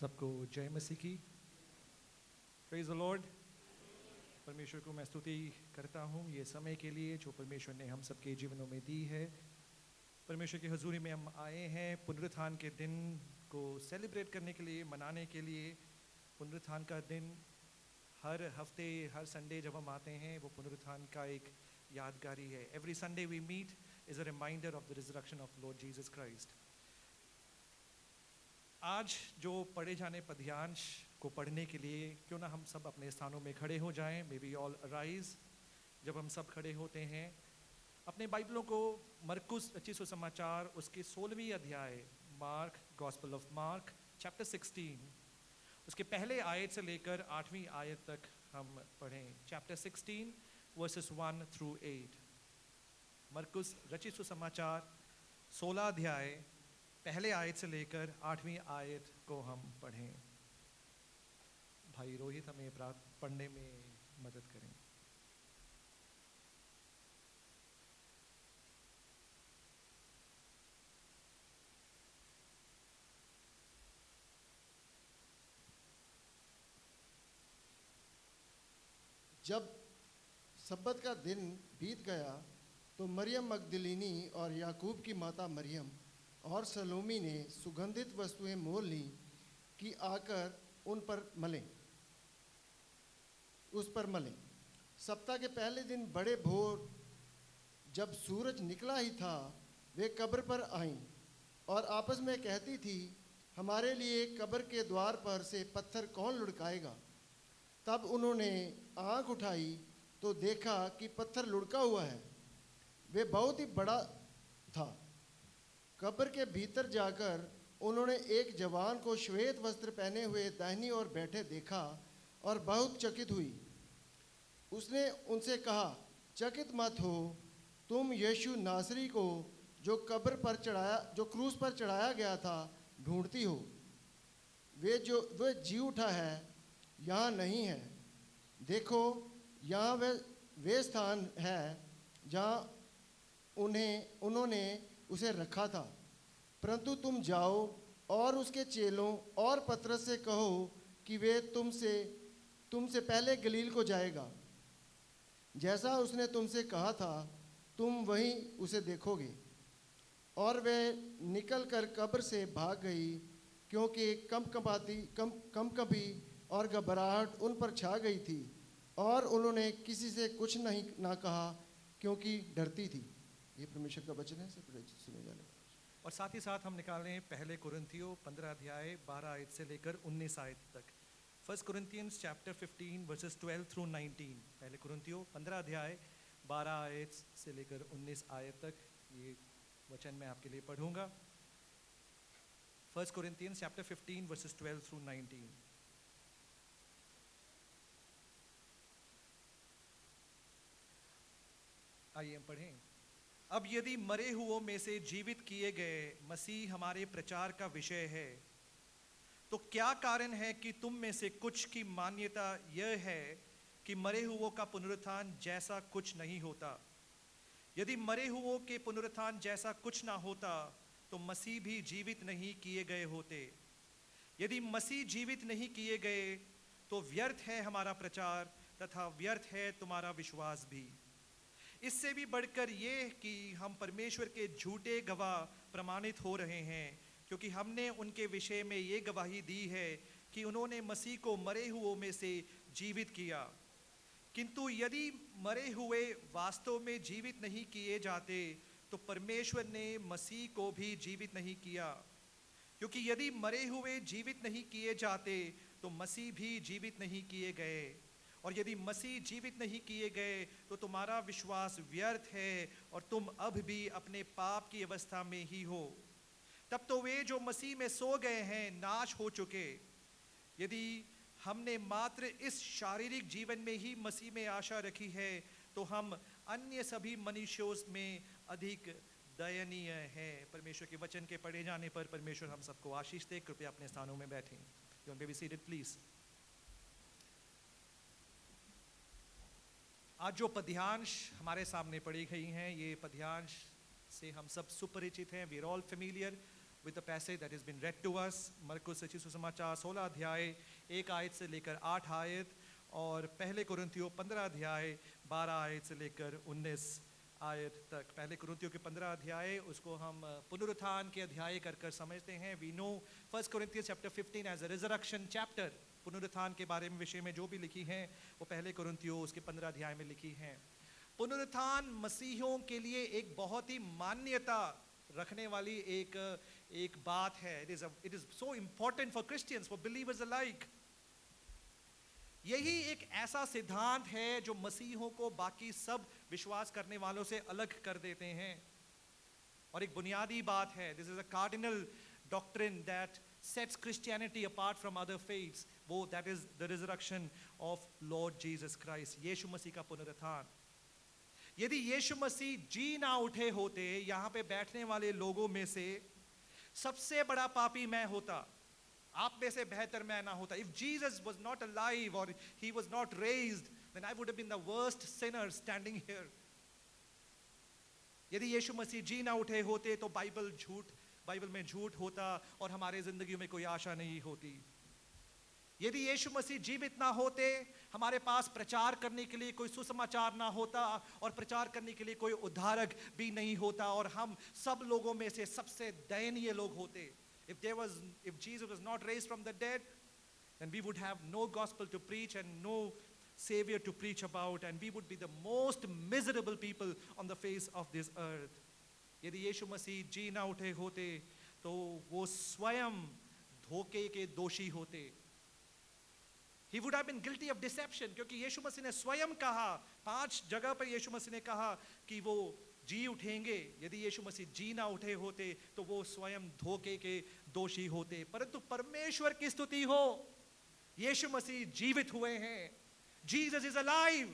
सबको जय मसीह की। Praise the Lord. परमेश्वर को मैं स्तुति करता हूँ ये समय के लिए जो परमेश्वर ने हम सबके जीवनों में दी है। परमेश्वर की हजूरी में हम आए हैं पुनरुत्थान के दिन को सेलिब्रेट करने के लिए, मनाने के लिए। पुनरुत्थान का दिन हर हफ्ते, हर संडे जब हम आते हैं वो पुनरुत्थान का एक यादगारी है। Every Sunday we meet is a reminder of the resurrection of Lord Jesus Christ. आज जो पढ़े जाने पद्यांश को पढ़ने के लिए क्यों ना हम सब अपने स्थानों में खड़े हो जाएं। May be all arise. जब हम सब खड़े होते हैं अपने बाइबलों को मरकुस रचित सुसमाचार उसके 16वीं अध्याय, mark gospel of mark chapter 16, उसके पहले आयत से लेकर 8वीं आयत तक हम पढ़ें। Chapter 16 versus 1 through 8। मरकुस रचित सुसमाचार 16 अध्याय पहले आयत से लेकर 8वीं आयत को हम पढ़ें। भाई रोहित हमें पढ़ने में मदद करें। जब सब्बत का दिन बीत गया तो मरियम मगदलिनी और याकूब की माता मरियम और सलोमी ने सुगंधित वस्तुएं मोल लीं कि आकर उस पर मलें। सप्ताह के पहले दिन बड़े भोर जब सूरज निकला ही था, वे कब्र पर आईं और आपस में कहती थी, हमारे लिए कब्र के द्वार पर से पत्थर कौन लुढ़काएगा। तब उन्होंने आँख उठाई तो देखा कि पत्थर लुढ़का हुआ है। वे बहुत ही बड़ा था। कब्र के भीतर जाकर उन्होंने एक जवान को श्वेत वस्त्र पहने हुए दाहिनी ओर बैठे देखा और बहुत चकित हुई। उसने उनसे कहा, चकित मत हो, तुम यीशु नासरी को जो क्रूस पर चढ़ाया गया था ढूंढती हो। वे जी उठा है, यहाँ नहीं है। देखो, यहाँ वे स्थान है जहाँ उन्होंने उसे रखा था। परंतु तुम जाओ और उसके चेलों और पतरस से कहो कि वे तुमसे पहले गलील को जाएगा। जैसा उसने तुमसे कहा था, तुम वहीं उसे देखोगे। और वे निकल कर कब्र से भाग गई, क्योंकि कंपकंपी और घबराहट उन पर छा गई थी, और उन्होंने किसी से कुछ ना कहा, क्योंकि डरती थी। ये परमेश्वर का वचन है। सुने जाने और साथ ही साथ हम निकाल रहे हैं पहले कुरिन्थियों 15 अध्याय 12 आयत से लेकर 19 आयत तक। First Corinthians chapter 15 verses 12 through 19। पहले कुरिन्थियों 15 अध्याय 12 आयत से लेकर 19 आयत तक ये वचन मैं आपके लिए पढ़ूंगा। First Corinthians chapter 15 verses 12 through 19। आइए हम पढ़ें। अब यदि मरे हुओं में से जीवित किए गए मसीह हमारे प्रचार का विषय है, तो क्या कारण है कि तुम में से कुछ की मान्यता यह है कि मरे हुओं का पुनरुत्थान जैसा कुछ नहीं होता। यदि मरे हुओं के पुनरुत्थान जैसा कुछ ना होता तो मसीह भी जीवित नहीं किए गए होते। यदि मसीह जीवित नहीं किए गए तो व्यर्थ है हमारा प्रचार तथा व्यर्थ है तुम्हारा विश्वास भी। इससे भी बढ़कर ये कि हम परमेश्वर के झूठे गवाह प्रमाणित हो रहे हैं, क्योंकि हमने उनके विषय में ये गवाही दी है कि उन्होंने मसीह को मरे हुओं में से जीवित किया। किंतु यदि मरे हुए वास्तव में जीवित नहीं किए जाते तो परमेश्वर ने मसीह को भी जीवित नहीं किया। क्योंकि यदि मरे हुए जीवित नहीं किए जाते तो मसीह भी जीवित नहीं किए गए। और यदि मसीह जीवित नहीं किए गए तो तुम्हारा विश्वास व्यर्थ है और तुम अब भी अपने पाप की अवस्था में ही हो। तब तो वे जो मसीह में सो गए हैं नाश हो चुके। यदि हमने मात्र इस शारीरिक जीवन में ही मसीह में आशा रखी है तो हम अन्य सभी मनुष्यों में अधिक दयनीय हैं। परमेश्वर के वचन के पढ़े जाने पर परमेश्वर हम सबको आशीष दे। कृपया अपने स्थानों में बैठें। You may be seated, please. आज जो पद्यांश हमारे सामने पढ़ी गई हैं, ये पद्यांश से हम सब सुपरिचित हैं। We are all familiar. with the passage that has been read to us. मरकुस रचित सुसमाचार 16 अध्याय 1 आयत से लेकर 8 आयत, और पहले कुरिन्थियों 15 अध्याय 12 आयत से लेकर 19 आयत तक। पहले कुरिन्थियों के 15 अध्याय, उसको हम पुनरुत्थान के अध्याय कर कर समझते हैं। We know 1 Corinthians chapter 15 as a resurrection chapter। पुनरुत्थान के बारे में विषय में जो भी लिखी हैं वो पहले कुरिन्थियों उसके 15 अध्याय में लिखी हैं। पुनरुत्थान मसीहियों के लिए एक बहुत ही मान्यता रखने वाली एक बात है। It is so important for Christians, for believers alike। यही एक ऐसा सिद्धांत है जो मसीहों को बाकी सब विश्वास करने वालों से अलग कर देते हैं, और एक बुनियादी बात है। This is a cardinal doctrine that sets Christianity apart from other faiths। वो that is the resurrection of Lord Jesus Christ, यीशु मसीह का पुनरुत्थान। यदि यीशु मसीह जी ना उठे होते, यहाँ पे बैठने वाले लोगों में से सबसे बड़ा पापी मैं होता, आप में से बेहतर मैं ना होता। If Jesus was not alive or he was not raised, then I would have been the worst sinner standing here। यदि यीशु मसीह जी ना उठे होते तो बाइबल में झूठ होता और हमारे जिंदगी में कोई आशा नहीं होती। यदि यीशु मसीह जीवित ना होते, हमारे पास प्रचार करने के लिए कोई सुसमाचार ना होता और प्रचार करने के लिए कोई उद्धारक भी नहीं होता, और हम सब लोगों में से सबसे दयनीय लोग होते। If Jesus was not raised from the dead, then we would have no gospel to preach and no savior to preach about, and we would be the most miserable people on the face of this earth। यदि यीशु मसीह जी ना उठे होते तो वो स्वयं धोखे के दोषी होते। He would have been guilty of deception, क्योंकि यीशु मसीह ने स्वयं कहा, 5 जगह पर यीशु मसीह ने कहा कि वो जी उठेंगे। यदि यीशु मसीह जी ना उठे होते तो वो स्वयं धोखे के दोषी होते। परंतु परमेश्वर की स्तुति हो, यीशु मसीह जीवित हुए हैं। Jesus is alive,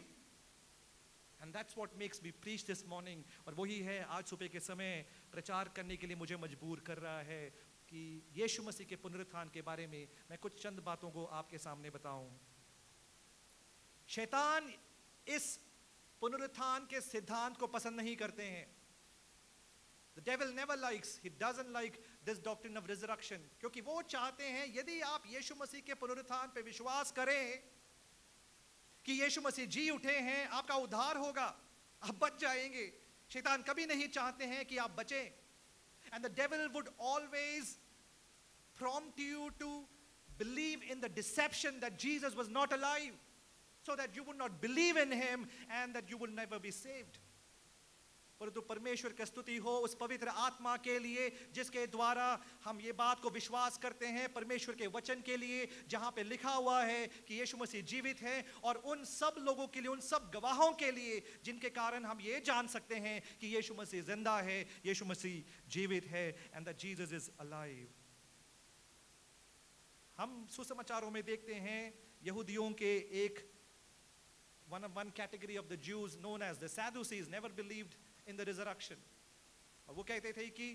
and that's what makes me preach this morning। और वही है आज सुबह के समय प्रचार करने के लिए मुझे मजबूर कर रहा है कि यीशु मसीह के पुनरुत्थान के बारे में मैं कुछ चंद बातों को आपके सामने बताऊं। शैतान इस पुनरुत्थान के सिद्धांत को पसंद नहीं करते हैं। The devil never likes, he doesn't like this doctrine of resurrection, क्योंकि वो चाहते हैं यदि आप यीशु मसीह के पुनरुत्थान पे विश्वास करें कि यीशु मसीह जी उठे हैं, आपका उद्धार होगा, आप बच जाएंगे। शैतान कभी नहीं चाहते हैं कि आप बचें। And the devil would always prompt you to believe in the deception that Jesus was not alive, so that you would not believe in him and that you will never be saved। परंतु परमेश्वर की स्तुति हो उस पवित्र आत्मा के लिए जिसके द्वारा हम ये बात को विश्वास करते हैं, परमेश्वर के वचन के लिए जहां पे लिखा हुआ है कि यीशु मसीह जीवित है, और उन सब लोगों के लिए, उन सब गवाहों के लिए जिनके कारण हम ये जान सकते हैं कि यीशु मसीह जिंदा है, यीशु मसीह जीवित है, and that Jesus is alive. हम सुसमाचारों में देखते हैं यहूदियों के एक one category of the Jews known as the Sadducees never believed in the resurrection। और वो कहते थे कि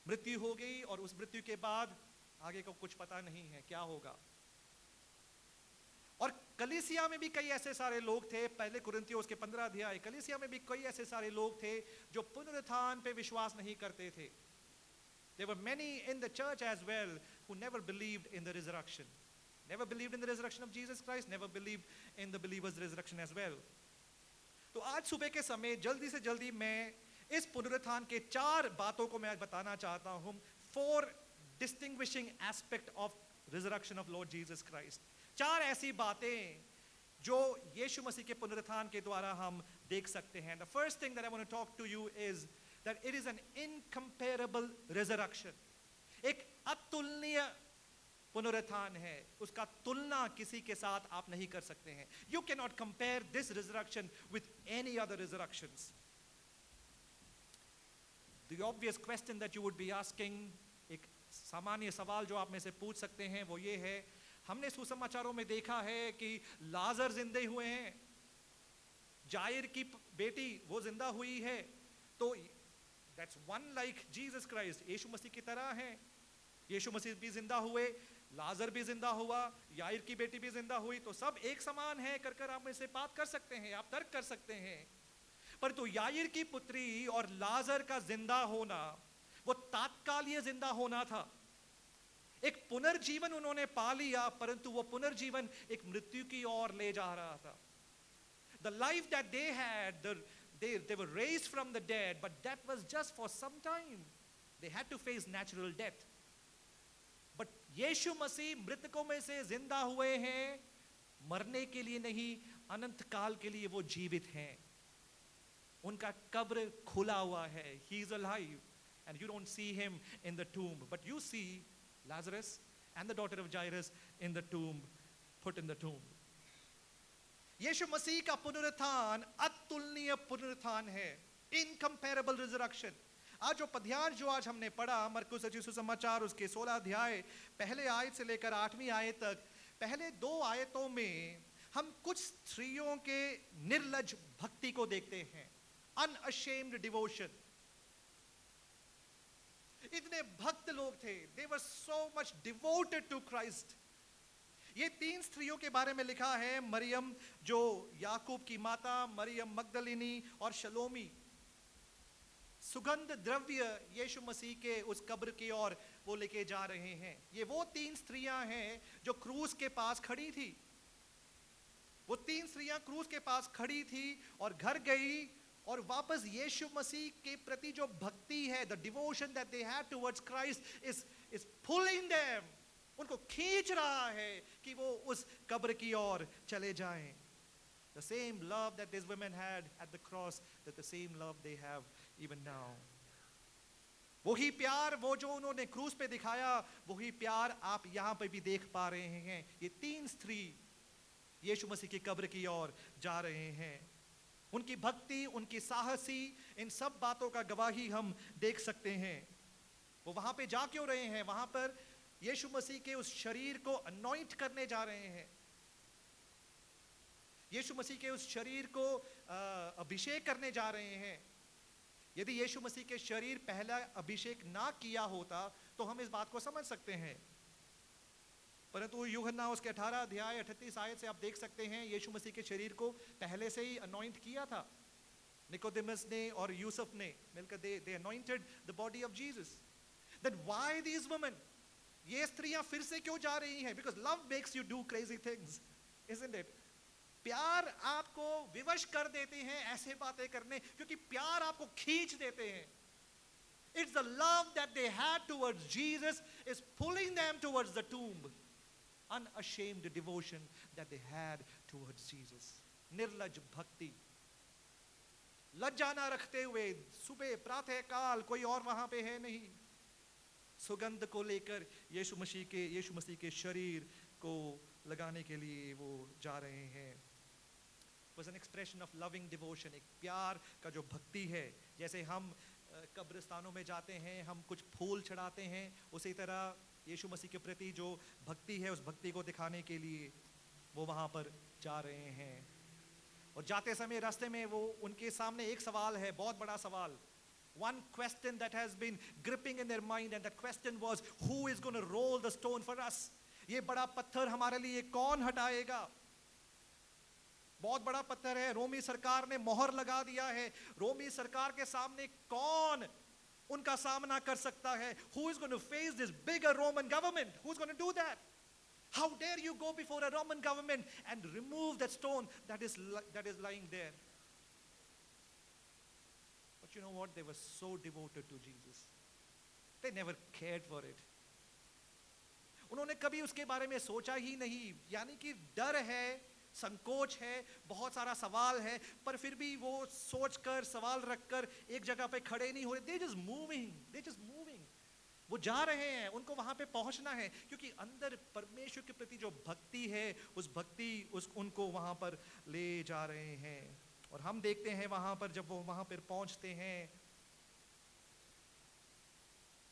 मृत्यु हो गई और उस मृत्यु के बाद आगे को कुछ पता नहीं है क्या होगा। और कलीसिया में भी कई ऐसे सारे लोग थे, पहले कुरिन्थियों उसके 15 अध्याय, कलीसिया में भी कई ऐसे सारे लोग थे जो पुनरुत्थान पे विश्वास नहीं करते थे। There were many in the church as well who never believed in the resurrection, never believed in the resurrection of Jesus Christ, never believed in the believer's resurrection as well। तो आज सुबह के समय जल्दी से जल्दी मैं इस पुनरुत्थान के 4 बातों को मैं आज बताना चाहता हूं। 4 distinguishing aspect of resurrection of Lord Jesus Christ। 4 ऐसी बातें जो यीशु मसीह के पुनरुत्थान के द्वारा हम देख सकते हैं। The first thing that I want to talk to you is that it is an incomparable resurrection। एक अतुलनीय पुनरुत्थान है, उसका तुलना किसी के साथ आप नहीं कर सकते हैं। You cannot compare this resurrection with any other resurrections। The obvious question that you would be asking, एक सामान्य सवाल जो आप में से पूछ सकते हैं वो ये है, हमने सुसमाचारों में देखा है कि लाजर जिंदे हुए हैं, जायर की बेटी वो जिंदा हुई है, तो that's one like Jesus Christ, यीशु मसीह की तरह है। यीशु मसीह भी जिंदा हुए, लाजर भी जिंदा हुआ, यायर की बेटी भी जिंदा हुई, तो सब एक समान है कर आप में से बात कर सकते हैं, आप तर्क कर सकते हैं। परंतु यायर की पुत्री और लाजर का जिंदा होना वो तात्कालिक जिंदा होना था। एक पुनर्जीवन उन्होंने पा लिया, परंतु वो पुनर्जीवन एक मृत्यु की ओर ले जा रहा था। The life that they had, they were raised from the dead, but that was just for some time. They had to face natural death. But यीशु मसीह मृतकों में से जिंदा हुए हैं, मरने के लिए नहीं, अनंत काल के लिए वो जीवित हैं। उनका कब्र खुला हुआ है। He is alive, and you don't see him in the tomb, but you see Lazarus and the daughter of Jairus in the tomb, put in the tomb. यीशु मसीह का पुनरुत्थान अतुलनीय पुनरुत्थान है, इनकम्पेरेबल रिजरेक्शन। आज जो पद्यान जो आज हमने पढ़ा, मरकुस रचित सुसमाचार उसके 16 अध्याय पहले आयत से लेकर 8वीं आयत तक, पहले 2 आयतों में हम कुछ स्त्रियों के निर्लज भक्ति को देखते हैं, अनअशेम्ड डिवोशन। इतने भक्त लोग थे, they were so much devoted to Christ. ये 3 स्त्रियों के बारे में लिखा है, मरियम जो याकूब की माता, मरियम मगदलिनी और शलोमी। सुगंध द्रव्य यीशु मसीह के उस कब्र की ओर वो लेके जा रहे हैं। ये वो 3 स्त्रियां हैं जो क्रूस के पास खड़ी थी। वो 3 स्त्रियां क्रूस के पास खड़ी थी और घर गई और वापस यीशु मसीह के प्रति जो भक्ति है, the devotion that they had towards Christ is pulling them, उनको खींच रहा है कि वो उस कब्र की ओर चले जाएं। The same love that these women had at the cross, that the same love they have even now. वही प्यार वो जो उन्होंने क्रूस पे दिखाया, वही प्यार आप यहाँ पे भी देख पा रहे हैं। ये 3 स्त्री यीशु मसीह की कब्र की ओर जा रहे हैं। उनकी भक्ति, उनकी साहसी, इन सब बातों का गवाही हम देख सकते हैं। वो वहां पे जा क्यों रहे हैं? वहां पर यीशु मसीह के उस शरीर को अनॉइंट करने जा रहे हैं। यीशु मसीह के उस शरीर को अभिषेक करने जा रहे हैं। यदि यीशु मसीह के शरीर पहला अभिषेक ना किया होता तो हम इस बात को समझ सकते हैं, परंतु यूहन्ना उसके 18 अध्याय 38 आयत से आप देख सकते हैं यीशु मसीह के शरीर को पहले से ही अनॉइंट किया था। निकोदेमस ने और यूसुफ ने मिलकर they anointed the body of Jesus. Then why these women? ये स्त्रियां फिर से क्यों जा रही हैं? Because love makes you do crazy things, isn't it? प्यार आपको विवश कर देते हैं ऐसे बातें करने, क्योंकि प्यार आपको खींच देते हैं। It's the love that they had towards Jesus is pulling them towards the tomb. Unashamed devotion that they had towards Jesus. निर्लज भक्ति, लज्जा ना रखते हुए सुबह प्रातः काल कोई और वहां पे है नहीं, सुगंध को लेकर यीशु मसीह के शरीर को लगाने के लिए वो जा रहे हैं। was an expression of loving devotion, एक प्यार का जो भक्ति है। जैसे हम कब्रिस्तानों में जाते हैं, हम कुछ फूल चढ़ाते हैं, उसी तरह यीशु मसीह के प्रति जो भक्ति है, उस भक्ति को दिखाने के लिए वो वहाँ पर जा रहे हैं। और जाते समय रास्ते में वो उनके सामने एक सवाल है, बहुत बड़ा सवाल। One question that has been gripping in their mind, and that question was, who is going to roll the stone for us? ये बड़ा पत्थर हमारे लिए कौन हटाएगा? बहुत बड़ा पत्थर है, रोमी सरकार ने मोहर लगा दिया है। रोमी सरकार के सामने कौन उनका सामना कर सकता है? Who is going to face this bigger Roman government? Who's going to do that? How dare you go before a Roman government and remove that stone that is lying there? But you know what? They were so devoted to Jesus. They never cared for it. उन्होंने कभी उसके बारे में सोचा ही नहीं। यानी कि डर है, संकोच है, बहुत सारा सवाल है, पर फिर भी वो सोचकर, सवाल रखकर एक जगह पे खड़े नहीं हो रहे। They just moving. वो जा रहे हैं, उनको वहां पे पहुंचना है, क्योंकि अंदर परमेश्वर के प्रति जो भक्ति है, उस भक्ति उनको वहां पर ले जा रहे हैं। और हम देखते हैं वहां पर जब वो वहां पर पहुंचते हैं,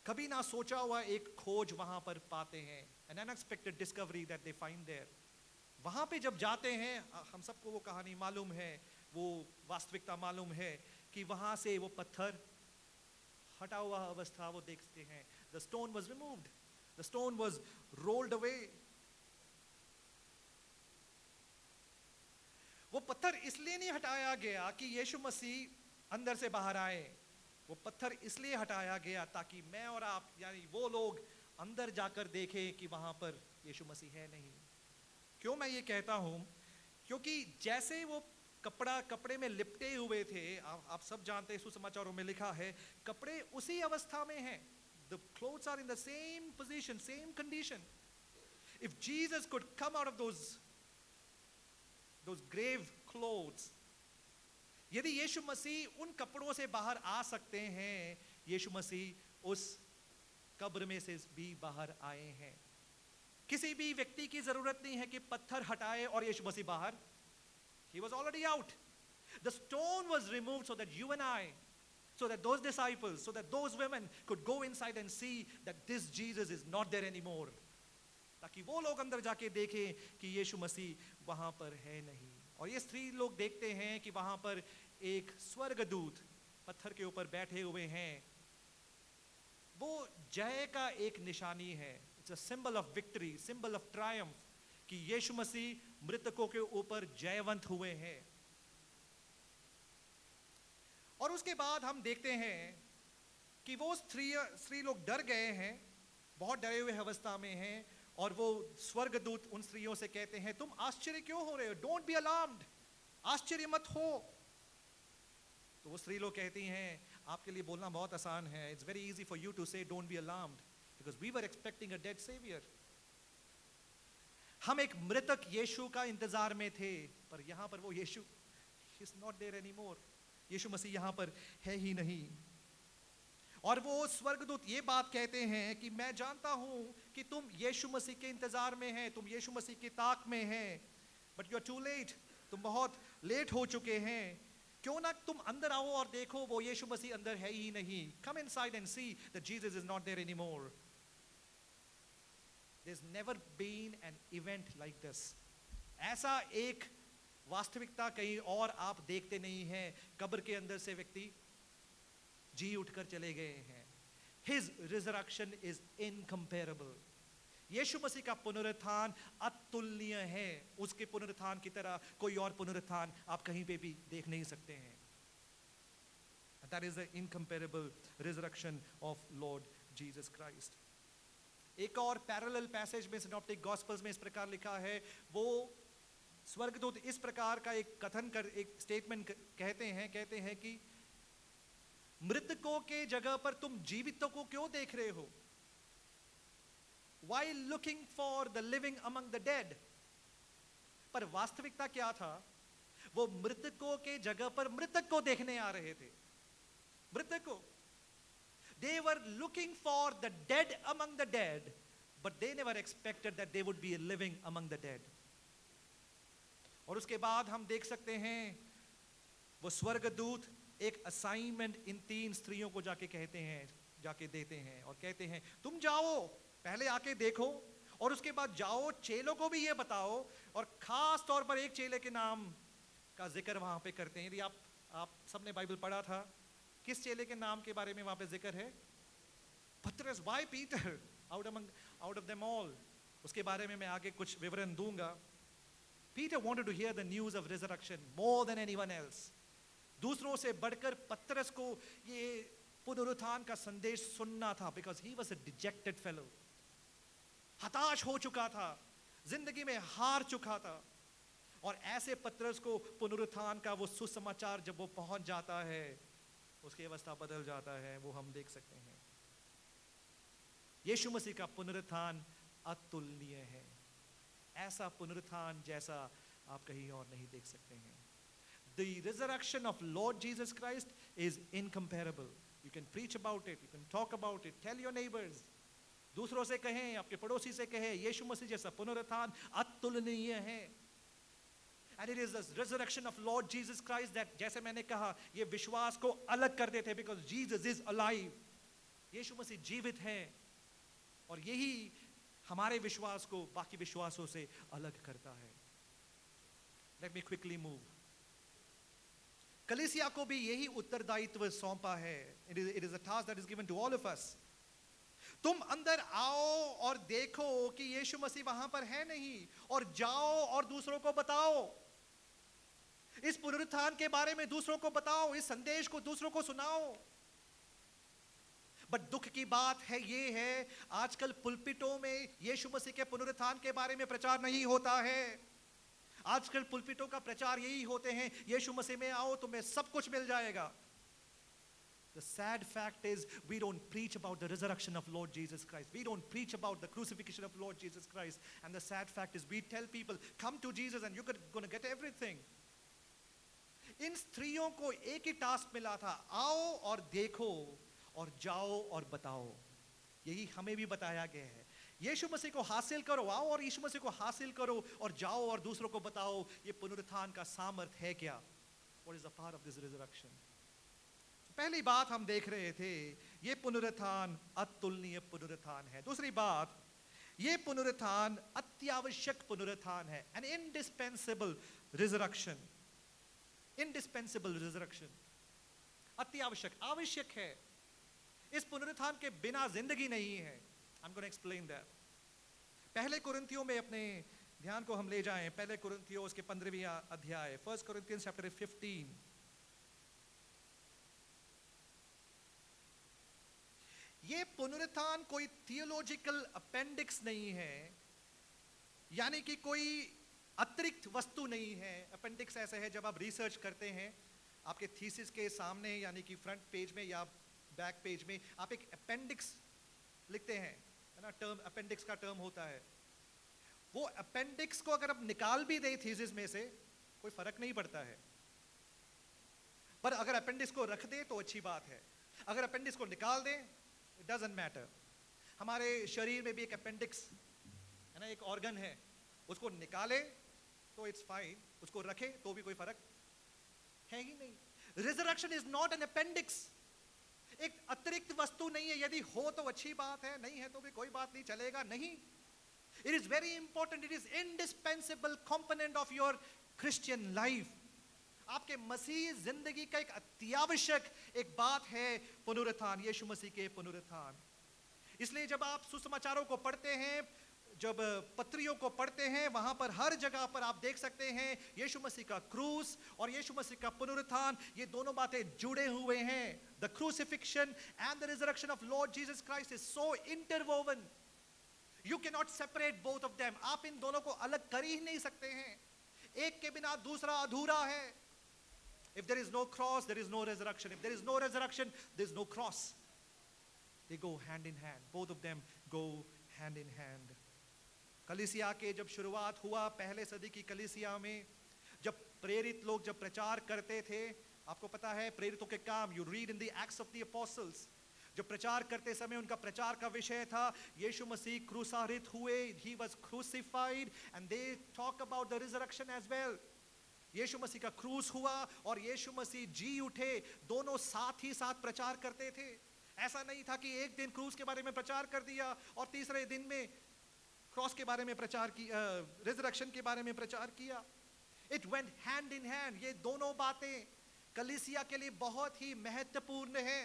कभी ना सोचा हुआ एक खोज वहां पर पाते हैं, an unexpected discovery that they find there. वहां पे जब जाते हैं, हम सबको वो कहानी मालूम है, वो वास्तविकता मालूम है कि वहां से वो पत्थर हटा हुआ अवस्था वो देखते हैं। The stone was removed. The stone was rolled away. वो पत्थर इसलिए नहीं हटाया गया कि यीशु मसीह अंदर से बाहर आए। वो पत्थर इसलिए हटाया गया ताकि मैं और आप यानी वो लोग अंदर जाकर देखें कि वहां पर यीशु मसीह है नहीं। क्यों मैं ये कहता हूं? क्योंकि जैसे वो कपड़े में लिपटे हुए थे, आप सब जानते हैं, सुसमाचारों में लिखा है कपड़े उसी अवस्था में हैं। The clothes are in the same position, same condition. If Jesus could come out of those grave clothes, यदि यीशु मसीह उन कपड़ों से बाहर आ सकते हैं, यीशु मसीह उस कब्र में से भी बाहर आए हैं। किसी भी व्यक्ति की जरूरत नहीं है कि पत्थर हटाए और यीशु मसीह बाहर। He was already out. The stone was removed so that you and I, so that those disciples, so that those women could go inside and see that this Jesus is not there anymore. ताकि वो लोग अंदर जाके देखें कि यीशु मसीह वहां पर है नहीं। और ये स्त्री लोग देखते हैं कि वहां पर एक स्वर्गदूत पत्थर के ऊपर बैठे हुए हैं। वो जय का एक निशानी है। It's a symbol of victory, symbol of Triumph, कि यीशु मसीह मृतकों के ऊपर जयवंत हुए हैं। और उसके बाद हम देखते हैं कि वो स्त्री लोग डर गए हैं, बहुत डरे हुए अवस्था में हैं। और वो स्वर्गदूत उन स्त्रियों से कहते हैं, तुम आश्चर्य क्यों हो रहे हो? डोंट बी अलार्म्ड, आश्चर्य मत हो। तो वो स्त्री लोग कहती हैं, आपके लिए बोलना बहुत आसान है, it's very easy for you to say don't be alarmed because we were expecting a dead saviour. हम एक मृतक यीशु का इंतजार में थे, पर यहां पर वो यीशु he is not there anymore. यीशु मसीह यहां पर है ही नहीं। और वो स्वर्गदूत ये बात कहते हैं कि मैं जानता हूं कि तुम यीशु मसीह के इंतजार में हैं, तुम यीशु मसीह की ताक में हैं, but you are too late, तुम बहुत लेट हो चुके हैं। क्यों ना तुम अंदर आओ और देखो, वो यीशु मसीह अंदर है ही नहीं। Come inside and see that Jesus is not there anymore. There's never been an event like this. ऐसा एक वास्तविकता कहीं और आप देखते नहीं हैं। कब्र के अंदर से व्यक्ति जी उठकर चले गए हैं। His resurrection is incomparable. यीशु मसीह का पुनरुत्थान अतुलनीय है। उसके पुनरुत्थान की तरह कोई और पुनरुत्थान आप कहीं पे भी देख नहीं सकते हैं। That is the incomparable resurrection of Lord Jesus Christ. एक और पैरेलल पैसेज में सिनॉप्टिक गॉस्पेल्स में इस प्रकार लिखा है, वो स्वर्गदूत इस प्रकार का एक कथन कर, एक स्टेटमेंट कहते हैं कि मृतकों के जगह पर तुम जीवितों को क्यों देख रहे हो? While looking for the living among the dead. पर वास्तविकता क्या था? वो मृतकों के जगह पर मृतक को देखने आ रहे थे। मृतकों, they were looking for the dead among the dead, but they never expected that they would be living among the dead. और उसके बाद हम देख सकते हैं वो स्वर्गदूत एक असाइनमेंट इन तीन स्त्रियों को जाके देते हैं और कहते हैं, तुम जाओ, पहले आके देखो, और उसके बाद जाओ चेलों को भी ये बताओ। और खास तौर पर एक चेले के नाम का जिक्र वहां पे करते हैं। यदि आप सबने बाइबल पढ़ा था, किस चेले के नाम के बारे में वहां पे जिक्र है? पतरस। Why Peter out of them all? उसके बारे में मैं आगे कुछ विवरण दूंगा। Peter wanted to hear the news of resurrection more than anyone else. दूसरों से बढ़कर पतरस को ये पुनरुत्थान का संदेश सुनना था, because he was a dejected fellow. हताश हो चुका था, जिंदगी में हार चुका था। और ऐसे पतरस को पुनरुत्थान का वो सुसमाचार जब वो पहुंच जाता है, उसकी अवस्था बदल जाता है। वो हम देख सकते हैं। यीशु मसीह का पुनरुत्थान अतुलनीय है। ऐसा पुनरुत्थान जैसा आप कहीं और नहीं देख सकते हैं। The resurrection of Lord Jesus Christ is incomparable. You can preach about it, you can talk about it, tell your neighbors. दूसरों से कहें, आपके पड़ोसी से कहें, यीशु मसीह जैसा पुनरुत्थान अतुलनीय है। And it is the resurrection of Lord Jesus Christ that, जैसे मैंने कहा, ये विश्वास को अलग कर देते हैं, because Jesus is alive. यीशु मसीह जीवित है, और यही हमारे विश्वास को बाकी विश्वासों से अलग करता है। Let me quickly move. कलीसिया को भी यही उत्तरदायित्व सौंपा है। It is a task that is given to all of us. तुम अंदर आओ और देखो कि यीशु मसीह वहां पर है नहीं, और जाओ और दूसरों को बताओ। इस पुनरुत्थान के बारे में दूसरों को बताओ, इस संदेश को दूसरों को सुनाओ। बट दुख की बात है ये है, आजकल पुल्पिटों में यीशु मसीह के पुनरुत्थान के बारे में प्रचार नहीं होता है। आजकल पुल्पिटों का प्रचार यही होते हैं, यीशु मसीह में आओ तुम्हें सब कुछ मिल जाएगा। The sad fact is we don't preach about the resurrection of Lord Jesus Christ. We don't preach about the crucifixion of Lord Jesus Christ. And the sad fact is we tell people, come to Jesus and you're going to get everything. इन स्त्रियों को एक ही task मिला था, आओ और देखो और जाओ और बताओ। यही हमें भी बताया गया है, यीशु मसीह को हासिल करो, आओ और यीशु मसीह को हासिल करो और जाओ और दूसरों को बताओ ये पुनरुत्थान का सामर्थ्य है क्या। What is the power of this resurrection? पहली बात हम देख रहे थे, ये पुनरुत्थान अतुलनीय पुनरुत्थान है। दूसरी बात, ये पुनरुत्थान अत्यावश्यक पुनरुत्थान है, an indispensable resurrection. Indispensable resurrection, अत्यावश्यक, आवश्यक है। इस पुनरुत्थान के बिना जिंदगी नहीं है। I'm going to explain that. पहले कुरिन्थियों में अपने ध्यान को हम ले जाएं, पहले कुरिन्थियों उसके 15वीं अध्याय, 1 Corinthians chapter 15। ये पुनरुत्थान कोई थियोलॉजिकल अपेंडिक्स नहीं है, यानी कि कोई अतिरिक्त वस्तु नहीं है। अपेंडिक्स ऐसे है जब आप रिसर्च करते हैं, आपके थीसिस के सामने यानी कि फ्रंट पेज में या बैक पेज में आप एक अपेंडिक्स लिखते हैं, है ना, टर्म अपेंडिक्स का टर्म होता है। वो अपेंडिक्स को अगर आप निकाल भी दें थीसिस में से कोई फर्क नहीं पड़ता है, पर अगर अपेंडिक्स को रख दे तो अच्छी बात है, अगर अपेंडिक्स को निकाल दें इट डजंट मैटर। हमारे शरीर में भी एक अपेंडिक्स है ना, एक ऑर्गन है, उसको निकाले तो इट्स फाइन, उसको रखे तो भी कोई फर्क है ही नहीं। Resurrection is not an appendix, एक अतिरिक्त वस्तु नहीं है। यदि हो तो अच्छी बात है, नहीं है तो भी कोई बात नहीं, चलेगा नहीं। It is very important, it is indispensable component of your Christian life. आपके मसीह जिंदगी का एक अत्यावश्यक एक बात है पुनरुत्थान, यीशु मसीह के पुनरुत्थान। इसलिए जब आप सुसमाचारों को पढ़ते हैं, जब पत्रियों को पढ़ते हैं, वहां पर हर जगह पर आप देख सकते हैं यीशु मसीह का क्रूस और यीशु मसीह का पुनरुत्थान, ये दोनों बातें जुड़े हुए हैं। The crucifixion and the resurrection of Lord Jesus Christ is so interwoven, you can not separate both of them. आप इन दोनों को अलग कर ही नहीं सकते हैं, एक के बिना दूसरा अधूरा है। If there is no cross, there is no resurrection. If there is no resurrection, there is no cross. They go hand in hand. Both of them go hand in hand. कलीसिया के जब शुरुआत हुआ, पहले सदी की कलीसिया में जब प्रेरित लोग जब प्रचार करते थे, आपको पता है प्रेरितों के काम, you read in the Acts of the Apostles, जब प्रचार करते समय उनका प्रचार का विषय था यीशु मसीह क्रूसारित हुए, he was crucified, and they talk about the resurrection as well. यीशु मसीह का क्रूस हुआ और यीशु मसीह जी उठे, दोनों साथ ही साथ प्रचार करते थे। ऐसा नहीं था कि एक दिन क्रूस के बारे में प्रचार कर दिया और तीसरे दिन में क्रॉस के बारे में प्रचार किया, रिजरेक्शन के बारे में प्रचार किया। It went hand in hand. ये दोनों बातें कलीसिया के लिए बहुत ही महत्वपूर्ण है,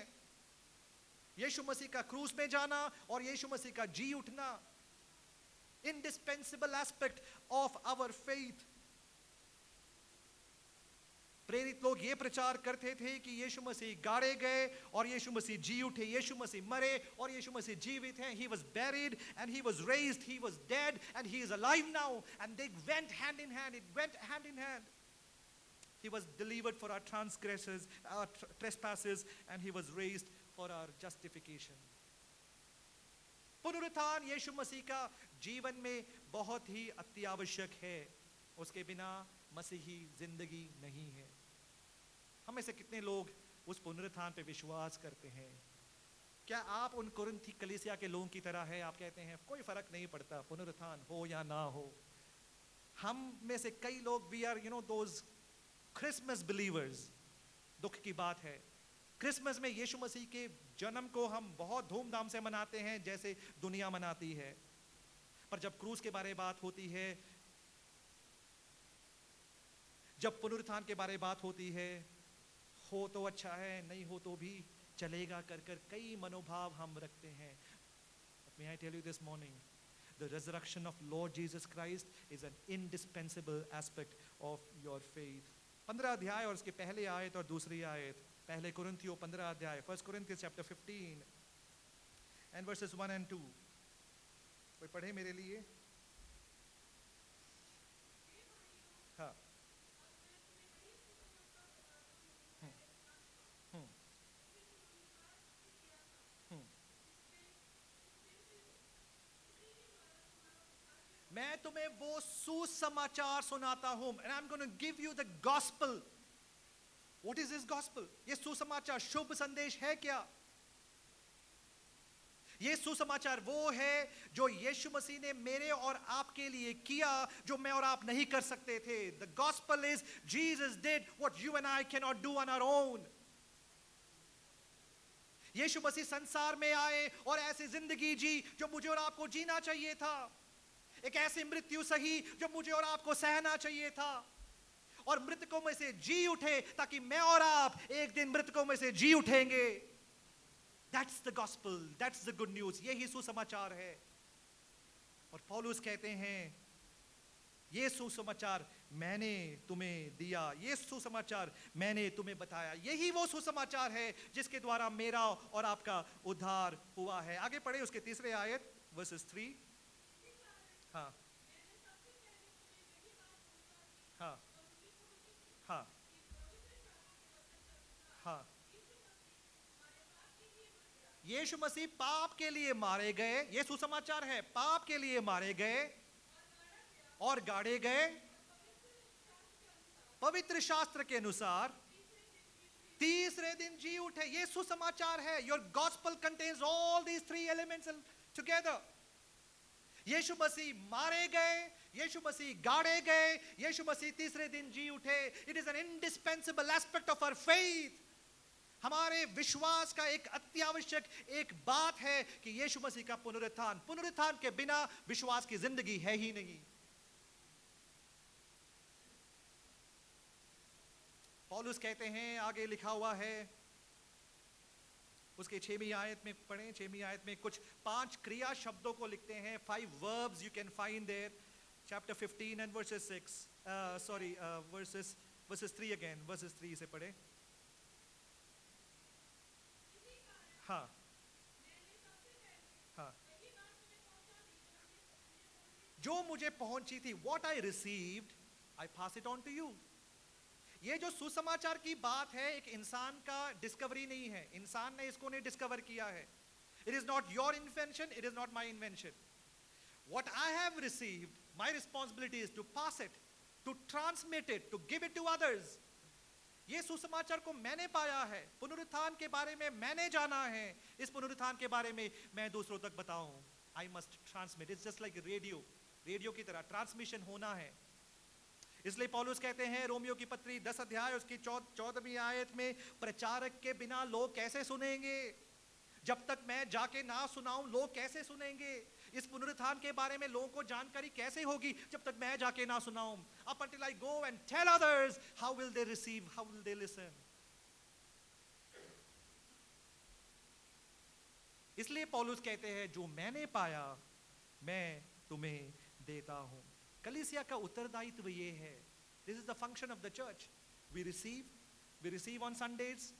यीशु मसीह का क्रूस में जाना और यीशु मसीह का जी उठना, indispensable aspect of our faith. प्रेरित लोग ये प्रचार करते थे कि यीशु मसीह गाड़े गए और यीशु मसीह जी उठे, यीशु मसीह मरे और यीशु मसीह जीवित हैं। He was buried and he was raised, he was dead and he is alive now, and they went hand in hand. It went hand in hand. He was delivered for our transgressions, our trespasses, and he was raised for our justification. पुनरुत्थान यीशु मसीह का जीवन में बहुत ही अत्यावश्यक है, उसके बिना मसीही जिंदगी नहीं है। हम में से कितने लोग उस पुनरुत्थान पे विश्वास करते हैं? क्या आप उन कुरिन्थी कलीसिया के लोगों की तरह है, आप कहते हैं कोई फर्क नहीं पड़ता पुनरुत्थान हो या ना हो? हम में से कई लोग we are those Christmas believers. दुख की बात है, क्रिसमस में यीशु मसीह के जन्म को हम बहुत धूमधाम से मनाते हैं जैसे दुनिया मनाती है, पर जब क्रूस के बारे में बात होती है, जब पुनरुत्थान के बारे में बात होती है, हो तो अच्छा है, नहीं हो तो भी चलेगा कर कर कई मनोभाव हम रखते हैं। But may I tell you this morning, the resurrection of Lord Jesus Christ is an indispensable aspect of your faith. 15 अध्याय और उसके पहले आयत और दूसरी आयत, पहले कुरिन्थियों 15 अध्याय, 1 Corinthians chapter 15 and verses 1 and 2. कोई पढ़े मेरे लिए? हाँ. हम्म, हम्म. मैं तुम्हें वो सुसमाचार सुनाता हूं, and I'm going to give you the gospel. What is this gospel? ये सुसमाचार, शुभ संदेश है क्या? ये सुसमाचार वो है जो यीशु मसीह ने मेरे और आपके लिए किया, जो मैं और आप नहीं कर सकते थे. The gospel is Jesus did what you and I cannot do on our own. यीशु मसीह संसार में आए और ऐसी जिंदगी जी जो मुझे और आपको जीना चाहिए था. एक ऐसी मृत्यु सही जो मुझे और आपको सहना चाहिए था. और मृतकों में से जी उठे ताकि मैं और आप एक दिन मृतकों में से जी उठेंगे. That's the gospel, that's the good news. यही सुसमाचार है. और पौलुस कहते हैं ये सुसमाचार मैंने तुम्हें दिया, ये सुसमाचार मैंने तुम्हें बताया. यही वो सुसमाचार है जिसके द्वारा मेरा और आपका उद्धार हुआ है. आगे पढ़े उसके तीसरे आयत वर्सेस 3. हाँ हाँ हाँ हाँ. यीशु मसीह पाप के लिए मारे गए, ये सुसमाचार है. पाप के लिए मारे गए और गाड़े गए पवित्र शास्त्र के अनुसार तीसरे दिन जी उठे. ये सुसमाचार है. Your gospel contains all these three elements together. यीशु मसीह मारे गए, यीशु मसीह गाड़े गए, यीशु मसीह तीसरे दिन जी उठे. It is an indispensable aspect of our faith. हमारे विश्वास का एक अत्यावश्यक एक बात है कि यीशु मसीह का पुनरुत्थान. पुनरुत्थान के बिना विश्वास की जिंदगी है ही नहीं. पौलुस कहते हैं, आगे लिखा हुआ है उसके 6वीं आयत में पढ़ें. 6वीं आयत में कुछ 5 क्रिया शब्दों को लिखते हैं. 5 verbs you can find there. Chapter 15 and verses 6. Verses 3 again. Verses 3 से पढ़ें. हाँ हाँ. जो मुझे पहुंची थी, what I received, I pass it on to you. ये जो सुसमाचार की बात है एक इंसान का डिस्कवरी नहीं है. इंसान ने इसको नहीं डिस्कवर किया है. It is not your invention, it is not my invention. What I have received, my responsibility is to pass it, to transmit it, to give it to others. ये सुसमाचार को मैंने पाया है. पुनरुत्थान के बारे में मैंने जाना है. इस पुनरुत्थान के बारे में मैं दूसरों तक बताऊं. I must transmit. It's just like radio. Radio की तरह ट्रांसमिशन होना है. इसलिए पौलुस कहते हैं रोमियो की पत्री 10 अध्याय उसकी 14वीं आयत में, प्रचारक के बिना लोग कैसे सुनेंगे? जब तक मैं जाके ना सुनाऊं लोग कैसे सुनेंगे? इस पुनरुत्थान के बारे में लोगों को जानकारी कैसे होगी जब तक मैं जाके ना सुनाऊं? Up until I go and tell others, how will they receive? How will they listen? इसलिए पौलुस कहते हैं जो मैंने पाया मैं तुम्हें देता हूं. कलीसिया का उत्तरदायित्व ये है. This is the function of the church. We receive on Sundays.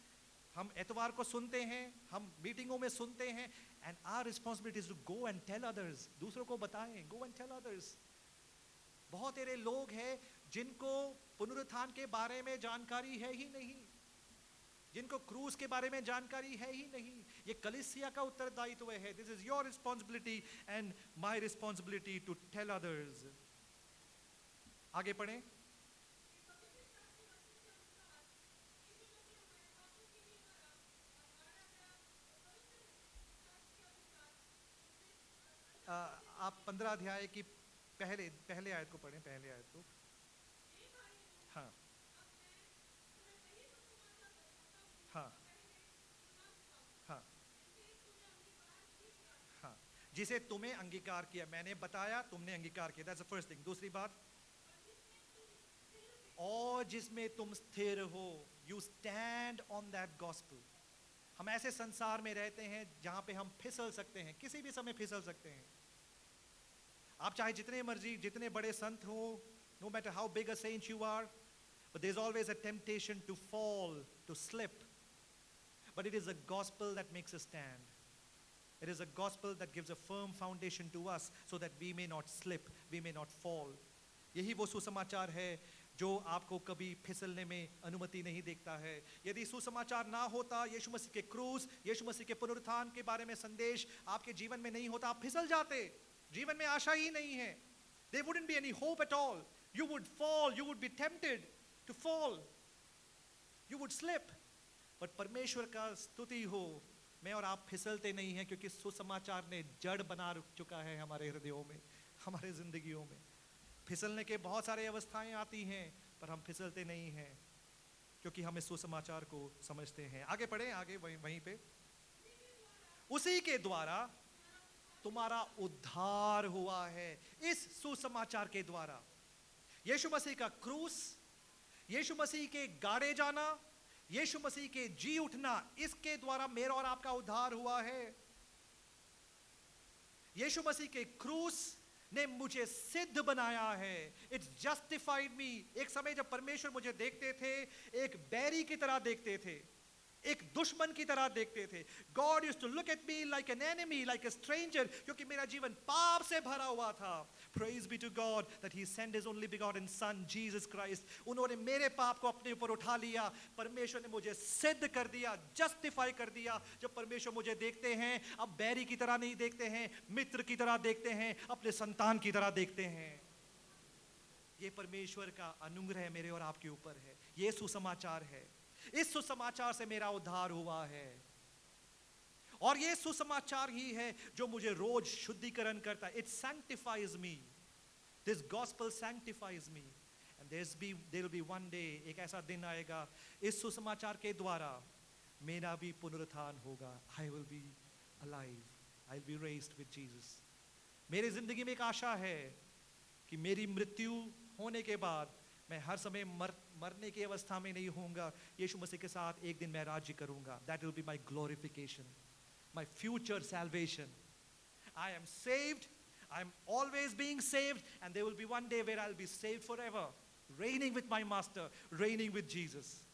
हम एतवार को सुनते हैं, हम मीटिंगों में सुनते हैं. And our responsibility is to go and tell others. दूसरों को बताएं. Go and tell others. बहुत ऐसे लोग हैं जिनको पुनरुत्थान के बारे में जानकारी है ही नहीं, जिनको क्रूस के बारे में जानकारी है ही नहीं. ये कलीसिया का उत्तरदायित्व है. This is your responsibility and my responsibility to tell others. आगे पढ़ें. आप 15 अध्याय की पहले आयत को पढ़ें. पहले आयत को. हाँ हाँ हाँ हाँ. जिसे तुम्हें अंगीकार किया, मैंने बताया तुमने अंगीकार किया. That's the first thing. दूसरी बात, और जिसमें तुम स्थिर हो. You stand on that gospel. हम ऐसे संसार में रहते हैं जहां पे हम फिसल सकते हैं, किसी भी समय फिसल सकते हैं. आप चाहे जितने मर्जी जितने बड़े संत हो, no matter how big a saint you are, but there's always a temptation to fall, to slip. But it is the gospel that makes us stand. It is a gospel that gives a firm foundation to us so that we may not slip, we may not fall. यही वो सुसमाचार है जो आपको कभी फिसलने में अनुमति नहीं देता है। यदि सुसमाचार ना होता, यीशु मसीह के क्रूस, यीशु मसीह के पुनरुत्थान के बारे में संदेश आपके जीवन में नहीं होता, आप फिसल जाते, जीवन में आशा ही नहीं है। There wouldn't be any hope at all. You would fall, you would be tempted to fall, you would slip. But परमेश्वर का स्तुति हो, मैं और आप फिसलते नहीं हैं, क्योंकि सुसमाचार ने जड़ बना चुका है हमारे हृदयों में, हमारे जिंदगियों में। फिसलने के बहुत सारे अवस्थाएं आती हैं, पर हम फिसलते नहीं हैं, क्योंकि हम इस सुसमाचार को समझते हैं। आगे पढ़ें, आगे वहीं पे, उसी के द्वारा तुम्हारा उद्धार हुआ है। इस सुसमाचार के द्वारा, यीशु मसीह का क्रूस, यीशु मसीह के गाड़े जाना, यीशु मसीह के जी उठना, इसके द्वारा मेरा और आपका उद्धार हुआ है। यीशु मसीह के क्रूस ने मुझे सिद्ध बनाया है। इट्स जस्टिफाइड मी। एक समय जब परमेश्वर मुझे देखते थे, एक बैरी की तरह देखते थे, एक दुश्मन की तरह देखते थे। God used to look at me like an enemy, like a stranger, क्योंकि मेरा जीवन पाप से भरा हुआ था। Praise be to God that He sent His only begotten Son, Jesus Christ. उन्होंने मेरे पाप को अपने ऊपर उठा लिया। परमेश्वर ने मुझे सिद्ध कर दिया, जस्टिफाई कर दिया। जब परमेश्वर मुझे देखते हैं, अब बैरी की तरह नहीं देखते हैं, मित्र की तरह देखते हैं, अपने संतान की तरह देखते हैं। ये परमेश्वर का अनुग्रह मेरे और आपके ऊपर है। ये सुसमाचार है। इस सुसमाचार से मेरा उद्धार हुआ है, और ये सुसमाचार ही है जो मुझे रोज शुद्धिकरण करता है। It sanctifies me. This gospel sanctifies me. And there will be one day, एक ऐसा दिन आएगा, इस सुसमाचार के द्वारा मेरा भी पुनरुत्थान होगा। I will be alive. I'll be raised with Jesus. मेरी जिंदगी में एक आशा है कि मेरी मृत्यु होने के बाद मैं हर समय मरने की अवस्था में नहीं होऊंगा। यीशु मसीह के साथ एक दिन मैं राज्य करूंगा। That will be my glorification, my future salvation. I am saved, I am always being saved, and there will be one day where I'll be saved forever, reigning with my master, reigning with Jesus.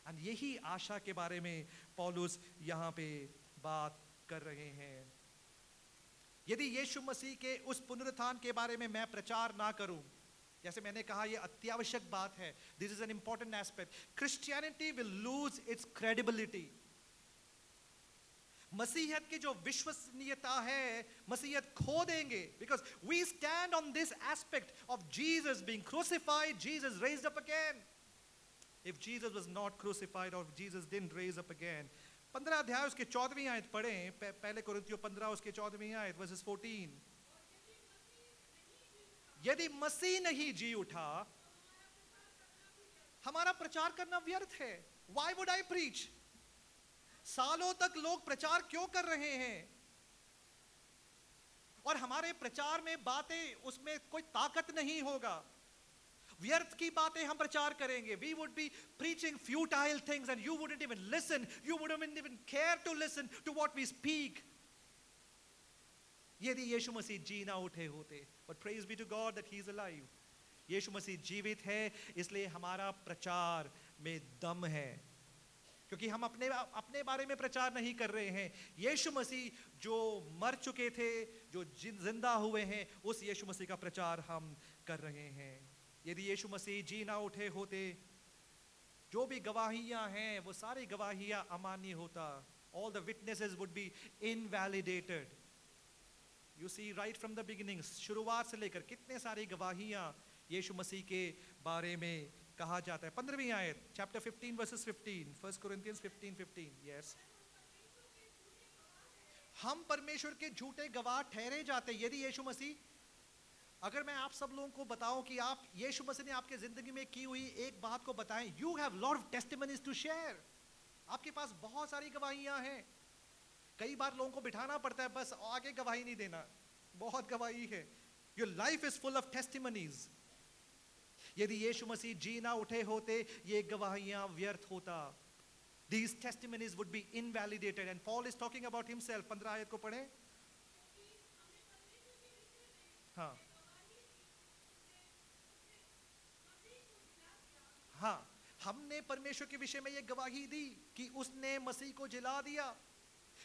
And यही आशा के बारे में पौलुस यहाँ पे बात कर रहे हैं। यदि यीशु मसीह के उस पुनरुत्थान के बारे में मैं प्रचार ना करूं, जैसे मैंने कहा, यह अत्यावश्यक बात है। This is an important aspect. Christianity will lose its credibility. मसीहत की जो विश्वसनीयता है, मसीहत खो देंगे, because we stand on this aspect of Jesus being crucified, Jesus raised up again. If Jesus was not crucified or if Jesus didn't raise up again, 15 अध्याय उसके 14वीं आयत पढ़ें, पहले कोरिन्थियों 15 उसके 14वीं आयत, verses 14। यदि मसीह नहीं जी उठा, हमारा प्रचार करना व्यर्थ है। Why would I preach? सालों तक लोग प्रचार क्यों कर रहे हैं, और हमारे प्रचार में बातें, उसमें कोई ताकत नहीं होगा। व्यर्थ की बातें हम प्रचार करेंगे। We would be preaching futile things and you wouldn't even listen. You wouldn't even care to listen to what we speak. यदि यीशु मसीह जी ना उठे होते, but praise be to God that he is alive. यीशु मसीह जीवित है, इसलिए हमारा प्रचार में दम है, क्योंकि हम अपने बारे में प्रचार नहीं कर रहे हैं। यीशु मसीह जो मर चुके थे, जो जिंदा हुए हैं, उस यीशु मसीह का प्रचार हम कर रहे हैं। यदि यीशु मसीह जी ना उठे होते, जो भी गवाहियां हैं वो सारी गवाहियां अमान्य होता। All the witnesses would be invalidated. You see, right from the beginning, शुरुआत से लेकर कितने सारी गवाहियां यीशु मसीह के बारे में कहा जाता है। 15वीं आयत, chapter 15 verses 15, 1 Corinthians 15:15. Yes. हम परमेश्वर के झूठे गवाह ठहरे जाते। यदि यीशु मसीह, अगर मैं आप सब लोगों को बताऊं कि आप यीशु मसीह ने आपके जिंदगी में की हुई एक बात को बताएं, you have lot of testimonies to share. आपके पास बहुत सारी गवाहियां हैं। कई बार लोगों को बिठाना पड़ता है, बस आगे गवाही नहीं देना, बहुत गवाही है। Your life is full of testimonies. यदि यीशु मसीह जी ना उठे होते, ये गवाहियां व्यर्थ होता। These testimonies would be invalidated, and Paul is talking about himself. 15 आयत को पढ़ें। हाँ हाँ, हमने परमेश्वर के विषय में ये गवाही दी कि उसने मसीह को जिला दिया।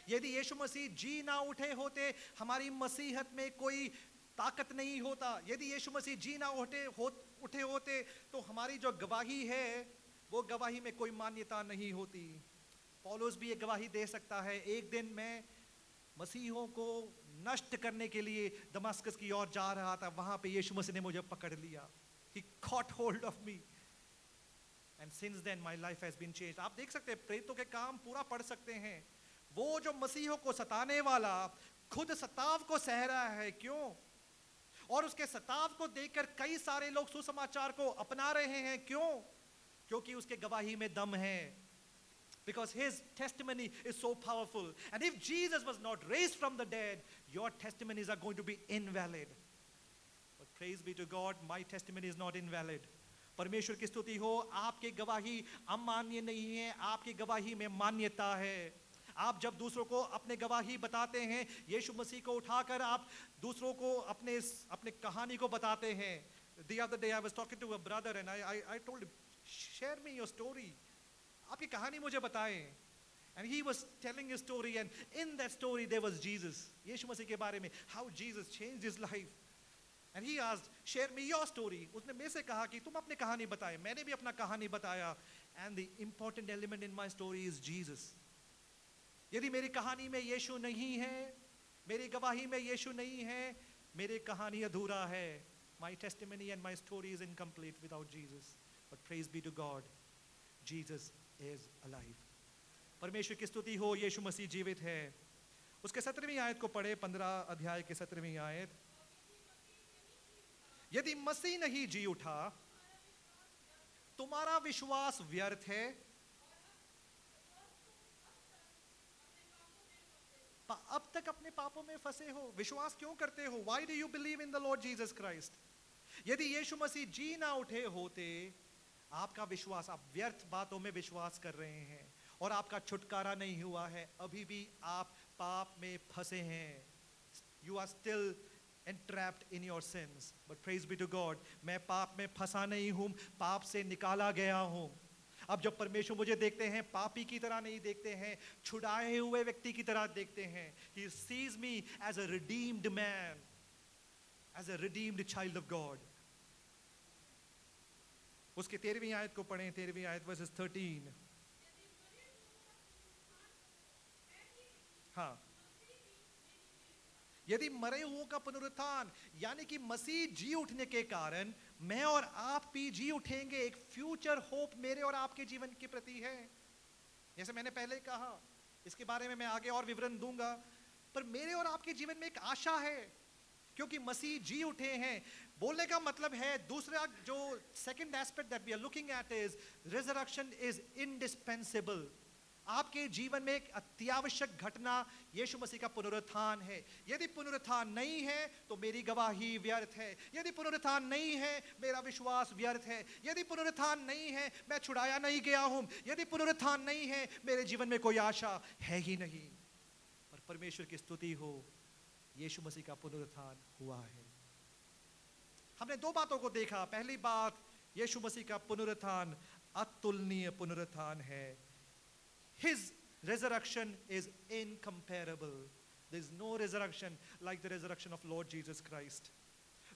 यदि यीशु मसीह जी ना उठे होते, हमारी मसीहत में कोई ताकत नहीं होता। यदि यीशु मसीह जी ना उठे होते तो हमारी जो गवाही है वो गवाही में कोई मान्यता नहीं होती। पौलुस भी एक गवाही दे सकता है, एक दिन मैं मसीहों को नष्ट करने के लिए दमस्कस की ओर जा रहा था, वहां पे यीशु मसीह ने मुझे पकड़ लिया। He caught hold of me. And since then my life has been changed. आप देख सकते हैं, प्रेरितों के काम पूरा पढ़ सकते हैं। वो जो मसीहों को सताने वाला खुद सताव को सह रहा है, क्यों? और उसके सताव को देखकर कई सारे लोग सुसमाचार को अपना रहे हैं, क्यों? क्योंकि उसके गवाही में दम है। Because his testimony is so powerful. And if Jesus was not raised from the dead, your testimonies are going to be invalid. But praise be to God, my testimony is not invalid. परमेश्वर की स्तुति हो, आपकी गवाही अमान्य नहीं है, आपकी गवाही में मान्यता है। आप जब दूसरों को अपने गवाही बताते हैं, यीशु मसीह को उठाकर आप दूसरों को अपने कहानी को बताते हैं। The other day I was talking to a brother and I told him, share me your story. आपकी कहानी मुझे बताएं। And he was telling his story, and in that story there was Jesus. यीशु मसीह के बारे में, how Jesus changed his life. And he asked, share me your story. उसने मेरे से कहा कि तुम अपनी कहानी बताएं। मैंने भी अपना कहानी बताया। And the important element in my story is Jesus. यदि मेरी कहानी में यीशु नहीं है, मेरी गवाही में यीशु नहीं है, मेरी कहानी अधूरा है। My testimony and my story is incomplete without Jesus. But praise be to God, Jesus is alive. परमेश्वर की स्तुति हो, यीशु मसीह जीवित है। उसके 17वीं आयत को पढ़े, 15 अध्याय के 17वीं आयत। यदि मसीह नहीं जी उठा, तुम्हारा विश्वास व्यर्थ है। अब तक अपने पापों में फंसे हो, विश्वास क्यों करते हो? Why do you believe in the Lord Jesus Christ? यदि यीशु मसीह जी ना उठे होते, आपका विश्वास, आप व्यर्थ बातों में विश्वास कर रहे हैं और आपका छुटकारा नहीं हुआ है। अभी भी आप पाप में फंसे हैं। You are still entrapped in your sins. But praise be to God, मैं पाप में फंसा नहीं हूं, पाप से निकाला गया हूं। अब जब परमेश्वर मुझे देखते हैं, पापी की तरह नहीं देखते हैं, छुड़ाए हुए व्यक्ति की तरह देखते हैं। He sees me as a redeemed man, as a redeemed child of God. उसके 13वीं आयत को पढ़ें, 13वीं आयत verses 13। हाँ, यदि मरे हुओं का पुनरुत्थान, यानी कि मसीह जी उठने के कारण मैं और आप भी जी उठेंगे। एक फ्यूचर होप मेरे और आपके जीवन के प्रति है। जैसे मैंने पहले कहा, इसके बारे में मैं आगे और विवरण दूंगा, पर मेरे और आपके जीवन में एक आशा है, क्योंकि मसीह जी उठे हैं। बोलने का मतलब है, दूसरा जो second aspect that we are looking at is resurrection is indispensable. आपके जीवन में एक अत्यावश्यक घटना यीशु मसीह का पुनरुत्थान है। यदि पुनरुत्थान नहीं है तो मेरी गवाही व्यर्थ है। यदि पुनरुत्थान नहीं है, मेरा विश्वास व्यर्थ है। यदि पुनरुत्थान नहीं है, मैं छुड़ाया नहीं गया हूं। यदि पुनरुत्थान नहीं है, मेरे जीवन में कोई आशा है ही नहीं। पर परमेश्वर की स्तुति हो, यीशु मसीह का पुनरुत्थान हुआ है। हमने दो बातों को देखा। पहली बात, यीशु मसीह का पुनरुत्थान अतुलनीय पुनरुत्थान है। His resurrection is incomparable. There is no resurrection like the resurrection of Lord Jesus Christ.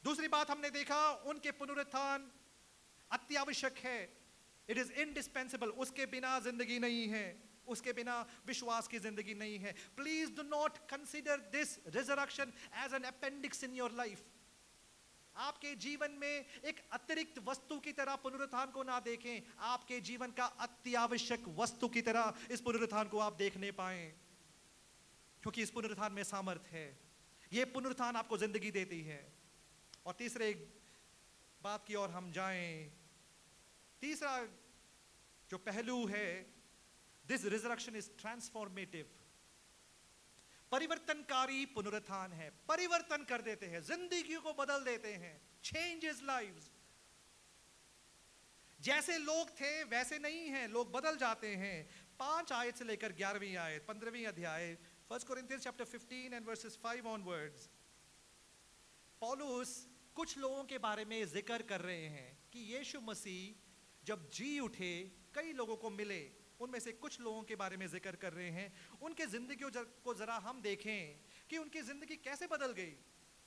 दूसरी बात हमने देखा, उनके पुनरुत्थान अत्यावश्यक है। It is indispensable. उसके बिना जिंदगी नहीं है, उसके बिना विश्वास की जिंदगी नहीं है। Please do not consider this resurrection as an appendix in your life. आपके जीवन में एक अतिरिक्त वस्तु की तरह पुनरुत्थान को ना देखें, आपके जीवन का अत्यावश्यक वस्तु की तरह इस पुनरुत्थान को आप देखने पाएं, क्योंकि इस पुनरुत्थान में सामर्थ है। यह पुनरुत्थान आपको जिंदगी देती है। और तीसरे बात की ओर हम जाएं। तीसरा जो पहलू है, दिस रिजरेक्शन इज ट्रांसफॉर्मेटिव। परिवर्तनकारी पुनरुत्थान है। परिवर्तन कर देते हैं, जिंदगी को बदल देते हैं। Changes lives. जैसे लोग थे वैसे नहीं हैं, लोग बदल जाते हैं। 5 आयत से लेकर 11वीं आयत, 15वीं अध्याय, 1 Corinthians chapter 15 and verses 5 onwards, पौलुस कुछ लोगों के बारे में जिक्र कर रहे हैं कि यीशु मसीह जब जी उठे, कई लोगों को मिले उनमें से कुछ लोगों के बारे में जिक्र कर रहे हैं। उनके जिंदगी को जरा हम देखें कि उनकी जिंदगी कैसे बदल गई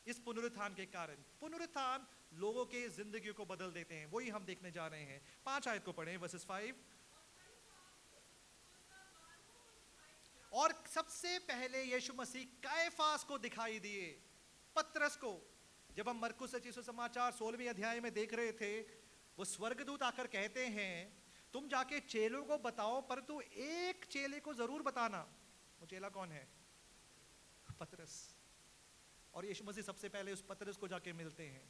इस पुनरुत्थान के कारण। पुनरुत्थान लोगों के जिंदगी को बदल देते हैं, वही हम देखने जा रहे हैं। 5 आयत को पढ़ें, वर्सेस 5। और सबसे पहले यीशु मसीह कायफास को दिखाई दिए, पतरस को। जब हम मरकुस रचित सुसमाचार 16वें अध्याय में देख रहे थे, वो स्वर्गदूत आकर कहते हैं तुम जाके चेलों को बताओ, परंतु एक चेले को जरूर बताना। वो चेला कौन है? पतरस। और यीशु मसीह सबसे पहले उस पतरस को जाके मिलते हैं।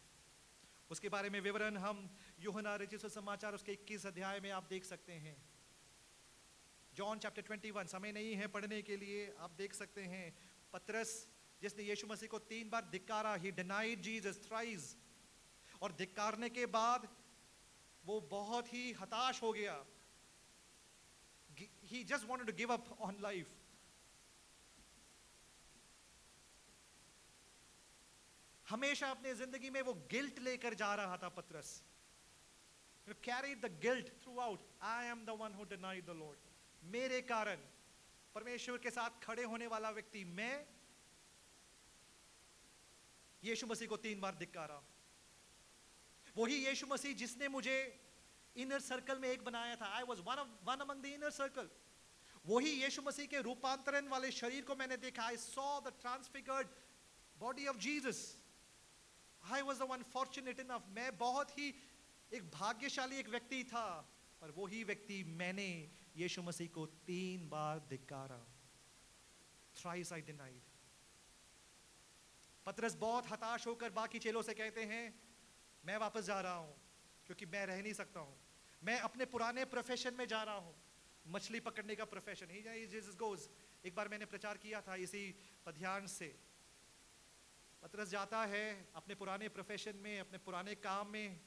उसके बारे में विवरण हम यूहन्ना रचित सुसमाचार उसके 21 अध्याय में आप देख सकते हैं। जॉन चैप्टर 21, समय नहीं है पढ़ने के लिए, आप देख सकते हैं। पतरस जिसने यीशु मसीह को 3 बार धिक्कारा, ही डिनाइड जीसस थ्राइस। और धिक्कारने के बाद वो बहुत ही हताश हो गया। He just wanted to give up on life. हमेशा अपने जिंदगी में वो गिल्ट लेकर जा रहा था पतरस। Carried the guilt throughout. I am the one who denied the Lord. मेरे कारण परमेश्वर के साथ खड़े होने वाला व्यक्ति मैं, यीशु मसीह को 3 बार धिक्कारा। वही यीशु मसीह जिसने मुझे इनर सर्कल में एक बनाया था। I was one among the inner circle. वही यीशु मसीह के रूपांतरण वाले शरीर को मैंने देखा। I saw the transfigured body of Jesus. I was the one fortunate enough. मैं बहुत ही एक भाग्यशाली एक व्यक्ति था, पर वही व्यक्ति मैंने यीशु मसीह को 3 बार धिक्कारा। Thrice I denied. पतरस बहुत हताश होकर बाकी चेलों से कहते हैं मैं वापस जा रहा हूं, क्योंकि मैं रह नहीं सकता हूं, मैं अपने पुराने प्रोफेशन में जा रहा हूं, मछली पकड़ने का प्रोफेशन। ही जीसस गोज। एक बार मैंने प्रचार किया था इसी पध्यान से। पतरस जाता है अपने पुराने प्रोफेशन में, अपने पुराने काम में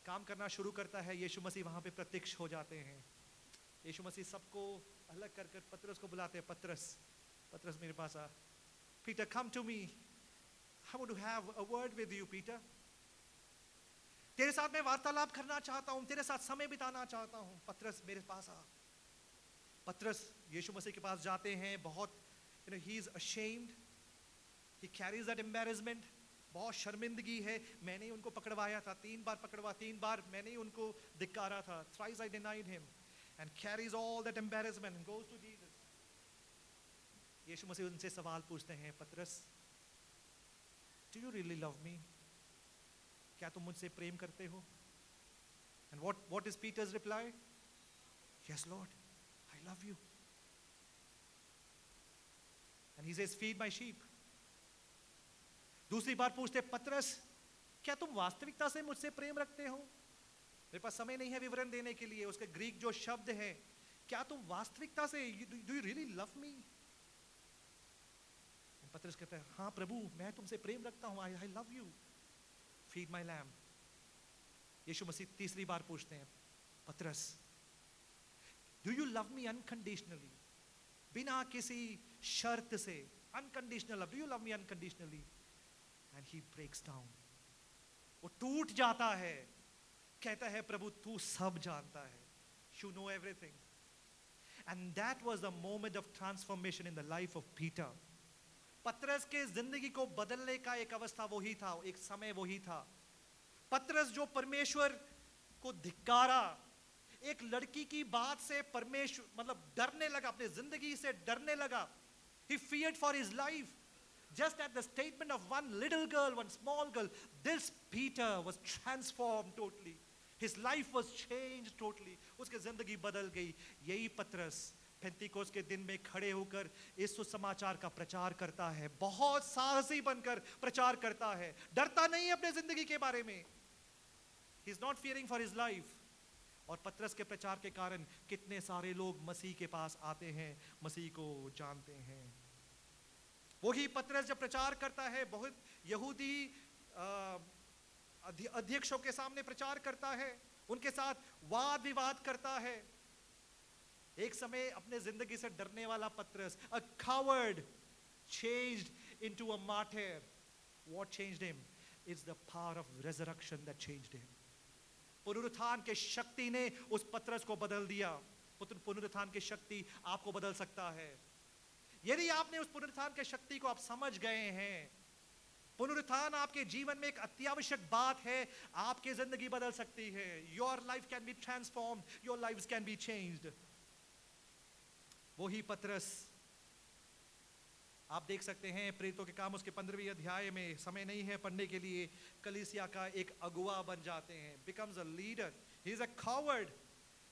काम करना शुरू करता है। यीशु मसीह वहां पे प्रत्यक्ष हो जाते हैं। यीशु मसीह सबको अलग कर कर पतरस को बुलाते हैं। पतरस, पतरस मेरे पास आ। Peter, come to me. I want to have a word with you, Peter. तेरे साथ मैं वार्तालाप करना चाहता हूं, तेरे साथ समय बिताना चाहता हूं। पतरस मेरे पास आ। पतरस यीशु मसीह के पास जाते हैं। बहुत he is ashamed. He carries that embarrassment. बहुत शर्मिंदगी है। मैंने ही उनको पकड़वाया था, 3 बार पकड़वा, 3 बार मैंने ही उनको धिक्कारा था। Thrice I denied him. And carries all that embarrassment and goes to Jesus. यीशु मसीह उनसे सवाल पूछते हैं, पतरस, do you really love me? क्या तुम मुझसे प्रेम करते हो? And what is Peter's reply? Yes, Lord, I love you. And he says, feed my sheep. दूसरी बार पूछते, पतरस, क्या तुम वास्तविकता से मुझसे प्रेम रखते हो? मेरे पास समय नहीं है विवरण देने के लिए। उसके ग्रीक जो शब्द है, क्या तुम वास्तविकता से, do you really love me? पतरस कहता है, हाँ प्रभु, मैं तुमसे प्रेम रखता हूं। I love you. Feed my lamb. यीशु मसीह तीसरी बार पूछते हैं, पतरस, do you love me unconditionally? बिना किसी शर्त से, unconditional love. Do you love me unconditionally? And he breaks down. वो टूट जाता है, कहता है, प्रभु तू सब जानता है. You know everything. And that was the moment of transformation in the life of Peter. पतरस के जिंदगी को बदलने का एक अवस्था वही था, एक समय वही था। पतरस जो परमेश्वर को धिक्कारा, एक लड़की की बात से परमेश्वर मतलब डरने लगा, अपने जिंदगी से डरने लगा। He feared for his life. Just at the statement of one little girl, one small girl, this Peter was transformed totally. His life was changed totally. उसके जिंदगी बदल गई। यही पतरस पेंतिकोस्त के दिन में खड़े होकर इस सुसमाचार का प्रचार करता है, बहुत साहसी बनकर प्रचार करता है, डरता नहीं है अपने जिंदगी के बारे में। He is not fearing for his life. और पतरस के प्रचार के कारण कितने सारे लोग मसीह के पास आते हैं, मसीह को जानते हैं। वही पतरस जब प्रचार करता है, बहुत यहूदी अध्यक्षों के सामने प्रचार करता है, उनके साथ वाद विवाद करता है। एक समय अपने जिंदगी से डरने वाला पतरस, a coward changed into a martyr. What changed him? It's the power of resurrection that changed him. पुनरुत्थान के शक्ति ने उस पतरस को बदल दिया। पुनरुत्थान की शक्ति आपको बदल सकता है। यदि आपने उस पुनरुत्थान की शक्ति को आप समझ गए हैं, पुनरुत्थान आपके जीवन में एक अत्यावश्यक बात है, आपकी जिंदगी बदल सकती है। Your life can be transformed, your life can be changed. वही पतरस, आप देख सकते हैं प्रेरितों के काम उसके 15वें अध्याय में, समय नहीं है पढ़ने के लिए, कलीसिया का एक अगुआ बन जाते हैं, becomes a leader, he is a coward.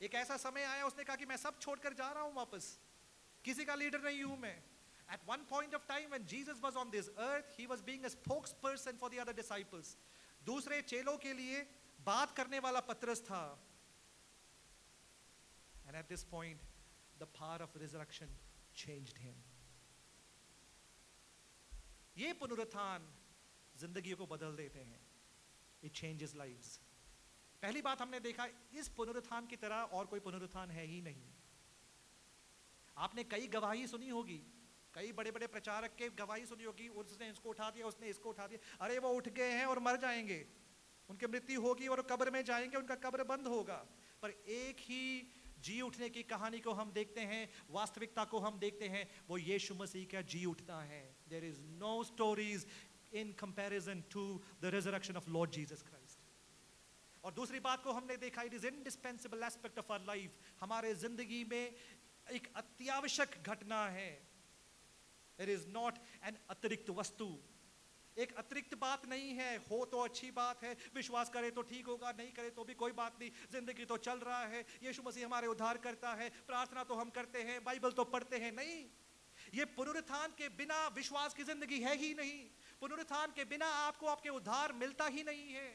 एक ऐसा समय आया उसने कहा कि मैं सब छोड़कर जा रहा हूं वापस, किसी का लीडर नहीं हूं मैं। At one point of time when Jesus was on this earth, he was being a spokesperson for the other disciples. दूसरे चेलों के लिए बात करने वाला पतरस था। And at this point, the power of resurrection changed him. ये पुनरुत्थान जिंदगी को बदल देते हैं। It changes lives. पहली बात हमने देखा, इस पुनरुत्थान की तरह और कोई पुनरुत्थान है ही नहीं। आपने कई गवाही सुनी होगी, कई बड़े बड़े प्रचारक के गवाही सुनी होगी, उसने इसको उठा दिया, उसने इसको उठा दिया, अरे वो उठ गए हैं और मर जाएंगे, उनकी मृत्यु होगी और कब्र में जाएंगे, उनका कब्र बंद होगा। पर एक ही जी उठने की कहानी को हम देखते हैं, वास्तविकता को हम देखते हैं, वो यीशु मसीह का जी उठता है। There is no stories in comparison to the resurrection of Lord Jesus Christ. और दूसरी बात को हमने देखा, it is indispensable aspect of our life, हमारे जिंदगी में एक अत्यावश्यक घटना है। इट इज नॉट एन अतिरिक्त वस्तु, एक अतिरिक्त बात नहीं है। हो तो अच्छी बात है, विश्वास करे तो ठीक होगा, नहीं करे तो भी कोई बात नहीं, जिंदगी तो चल रहा है, यीशु मसीह हमारे उद्धार करता है, प्रार्थना तो हम करते हैं, बाइबल तो पढ़ते हैं। नहीं, ये पुनरुत्थान के बिना विश्वास की जिंदगी है ही नहीं। पुनरुत्थान के बिना आपको आपके उद्धार मिलता ही नहीं है।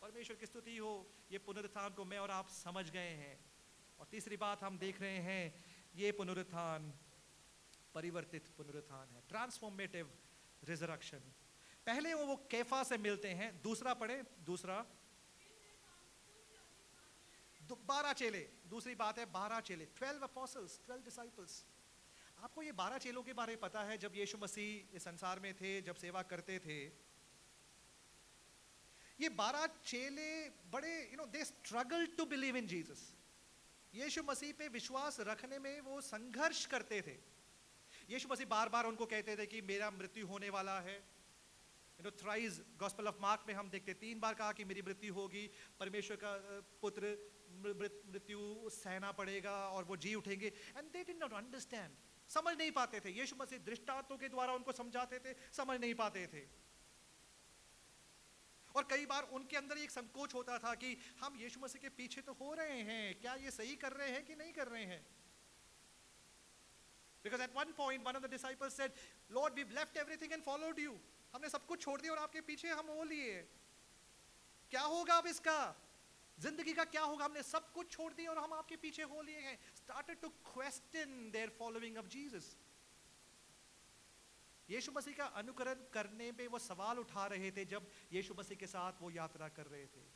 परमेश्वर की स्तुति हो, ये पुनरुत्थान को मैं और आप समझ गए हैं। और तीसरी बात हम देख रहे हैं, ये पुनरुत्थान परिवर्तित पुनरुत्थान है, ट्रांसफॉर्मेटिव रिजरेक्शन। पहले वो कैफा से मिलते हैं, दूसरा पढ़े, दूसरा 12 चेले, दूसरी बात है 12 चेले, 12 apostles, 12 disciples। आपको ये 12 चेलों के बारे में पता है, जब यीशु मसीह इस संसार में थे, जब सेवा करते थे, ये 12 चेले बड़े they struggle to believe in Jesus. यीशु मसीह पे विश्वास रखने में वो संघर्ष करते थे। यीशु मसीह बार बार उनको कहते थे कि मेरा मृत्यु होने वाला है। थ्राइस गॉस्पेल ऑफ मार्क में हम देखते 3 बार कहा कि मेरी मृत्यु होगी, परमेश्वर का पुत्र मृत्यु सहना पड़ेगा और वो जी उठेंगे। And they did not understand, समझ नहीं पाते थे। यीशु मसीह दृष्टांतों के द्वारा उनको समझाते थे, समझ नहीं पाते थे। और कई बार उनके अंदर एक संकोच होता था कि हम यीशु मसीह के पीछे तो हो रहे हैं, क्या ये सही कर रहे हैं कि नहीं कर रहे हैं। Because at one point one of the disciples said, Lord, we've left everything and followed you. हमने सब कुछ छोड़ दिया और आपके पीछे हम हो लिए। क्या होगा अब इसका, जिंदगी का क्या होगा, हमने सब कुछ छोड़ दिया और हम आपके पीछे हो लिए हैं। Started to question their following of Jesus. यीशु मसीह का अनुकरण करने में वो सवाल उठा रहे थे जब यीशु मसीह के साथ वो यात्रा कर रहे थे।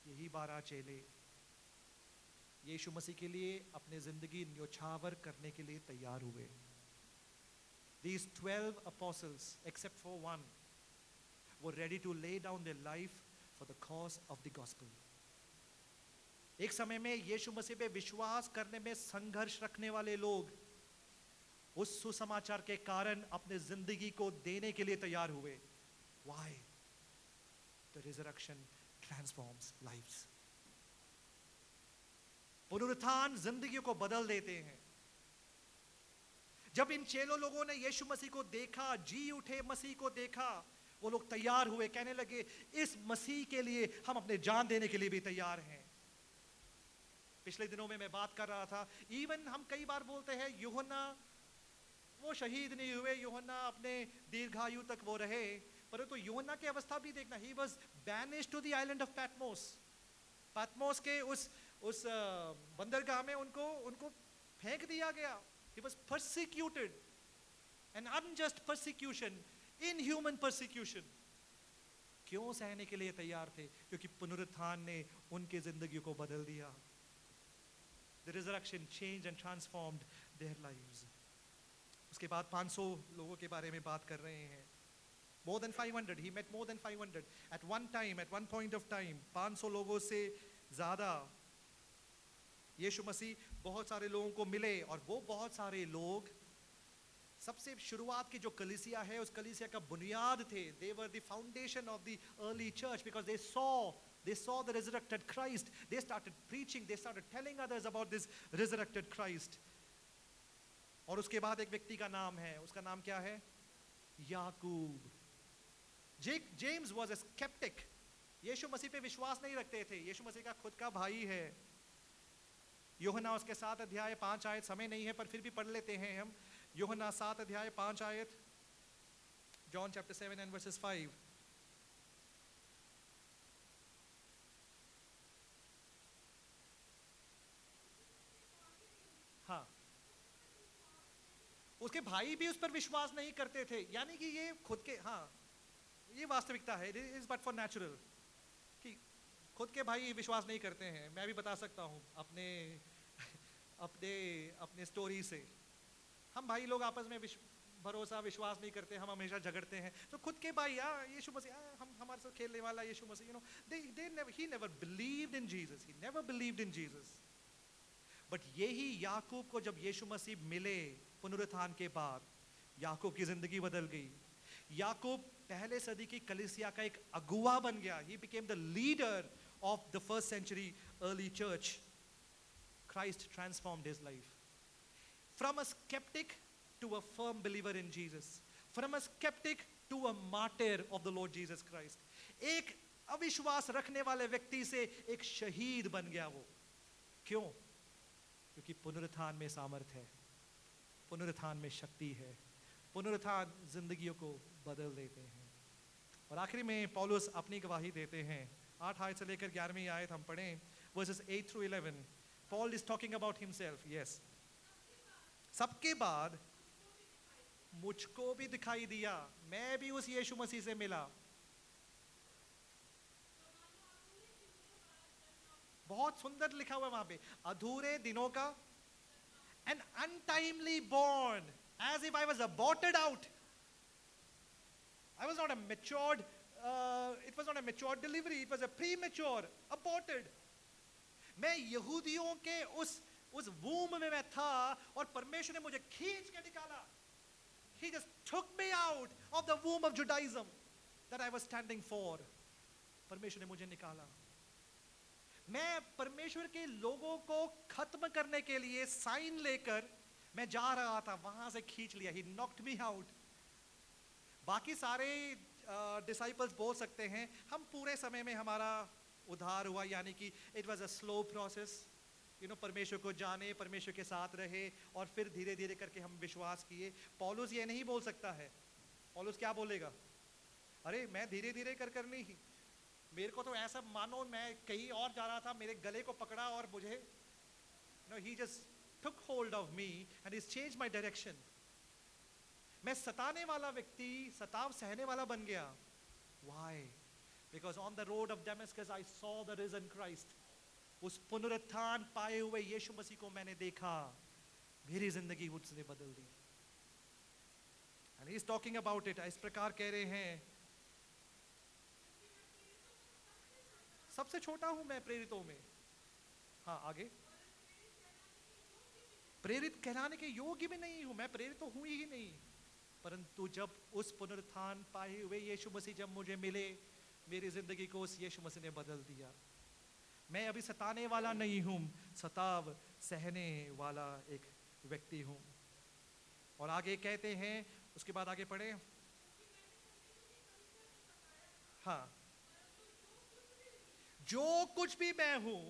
यही 12 चेले यीशु मसीह के लिए अपने जिंदगी न्योछावर करने के लिए तैयार हुए। These 12 apostles, except for one, were ready to lay down their life for the cause of the gospel. एक समय में यीशु मसीह पे विश्वास करने में संघर्ष रखने वाले लोग उस सुसमाचार के कारण अपने जिंदगी को देने के लिए तैयार हुए। Why? The resurrection transforms lives. पुनरुत्थान जिंदगी को बदल देते हैं। जब इन चेलों लोगों ने यीशु मसीह को देखा, जी उठे मसीह को देखा, वो लोग तैयार हुए, कहने लगे इस मसीह के लिए हम अपने जान देने के लिए भी तैयार हैं। पिछले दिनों में मैं बात कर रहा था, इवन हम कई बार बोलते हैं यूहन्ना वो शहीद नहीं हुए, यूहन्ना अपने दीर्घायु तक वो रहे, परंतु यूहन्ना की अवस्था भी देखना, he was banished to the island of Patmos. Patmos के उस बंदरगाह में उनको फेंक दिया गया। He was persecuted, an unjust persecution, inhuman persecution. क्यों सहने के लिए तैयार थे? क्योंकि पुनरुत्थान ने उनके जिंदगी को बदल दिया। The resurrection changed and transformed their lives. उसके बाद 500 लोगों के बारे में बात कर रहे हैं। More than 500, he met more than 500 at one time, at one point of time. 500 लोगों से ज्यादा यीशु मसीह बहुत सारे लोगों को मिले और वो बहुत सारे लोग सबसे शुरुआत की जो कलीसिया है उस कलीसिया का बुनियाद थे. They were the foundation of the early church because they saw the resurrected Christ. They started preaching, they started telling others about this resurrected Christ. और उसके बाद एक व्यक्ति का नाम है, उसका नाम क्या है? याकूब. James was a skeptic. यीशु मसीह पे विश्वास नहीं रखते थे. यीशु मसीह का खुद का भाई है. यूहन्ना उसके 7 अध्याय 5 आयत, समय नहीं है पर फिर भी पढ़ लेते हैं हम. यूहन्ना 7 अध्याय 5 आयत, John chapter 7 and verses 5. हाँ, उसके भाई भी उस पर विश्वास नहीं करते थे. यानी कि ये खुद के, हाँ ये वास्तविकता है. It is but for natural कि खुद के भाई विश्वास नहीं करते हैं. मैं भी बता सकता हूँ अपने अपने अपने स्टोरी से. हम भाई लोग आपस में भरोसा विश्वास नहीं करते, हम हमेशा झगड़ते हैं. तो खुद के भाई, यीशु मसीह, हम हमारे साथ खेलने वाला यीशु मसीह, he never believed in Jesus. He never believed in Jesus. But यही याकूब को जब यीशु मसीह मिले पुनरुत्थान के बाद, याकूब की जिंदगी बदल गई. याकूब पहले सदी की कलीसिया का एक अगुवा बन गया. He became the leader of the first century early church. Christ transformed his life. From a skeptic to a firm believer in Jesus. From a skeptic to a martyr of the Lord Jesus Christ. एक अविश्वास रखने वाले व्यक्ति से एक शहीद बन गया वो. क्यों? क्योंकि पुनरुत्थान में सामर्थ्य है, पुनरुत्थान में शक्ति है, पुनरुत्थान जिंदगियों को बदल देते हैं. और आखिरी में पौलुस अपनी गवाही देते हैं. 8 आयत से लेकर 11वीं आयत हम पढ़ें, verses 8 through 11. Paul is talking about himself. Yes. सबके बाद मुझको भी दिखाई दिया, मैं भी उस यीशु मसीह से मिला. बहुत सुंदर लिखा हुआ वहां पे, अधूरे दिनों का, an untimely born, as if I was aborted out. I was not a matured, it was not a mature delivery, it was a premature, aborted. मैं यहूदियों के उस वूम में मैं था और परमेश्वर ने मुझे खींच के निकाला. He just took me out of the womb of Judaism that I was standing for. परमेश्वर ने मुझे निकाला. मैं परमेश्वर के लोगों को खत्म करने के लिए साइन लेकर मैं जा रहा था, वहां से खींच लिया. He knocked me out. बाकी सारे डिसाइपल्स बोल सकते हैं हम पूरे समय में हमारा उद्धार हुआ, यानी कि it was a slow process. परमेश्वर को जाने, परमेश्वर के साथ रहे और फिर धीरे धीरे करके हम विश्वास किए. पौलुस ये नहीं बोल सकता है. पौलुस क्या बोलेगा? अरे मैं धीरे धीरे कर नहीं, मेरे को तो ऐसा मानो मैं कहीं और जा रहा था, मेरे गले को पकड़ा और मुझे he just took hold of me and he's changed my direction. मैं सताने वाला व्यक्ति सताव सहने वाला बन गया. Why? Because on the road of Damascus I saw the risen Christ. उस पुनरुत्थान पाए हुए यीशु मसीह को मैंने देखा, मेरी जिंदगी उसने बदल दी. And he's talking about it. इस प्रकार कह रहे हैं, सबसे छोटा हूं मैं प्रेरितों में. हाँ आगे, प्रेरित कहलाने के योग्य भी नहीं हूं, मैं प्रेरित तो हूं ही नहीं. परंतु जब उस पुनरुत्थान पाए हुए यीशु मसीह जब मुझे मिले, मेरी जिंदगी को उस यीशु मसीह ने बदल दिया. मैं अभी सताने वाला नहीं हूं, सताव सहने वाला एक व्यक्ति हूं. और आगे कहते हैं, उसके बाद आगे पढ़े. हाँ, जो कुछ भी मैं हूं,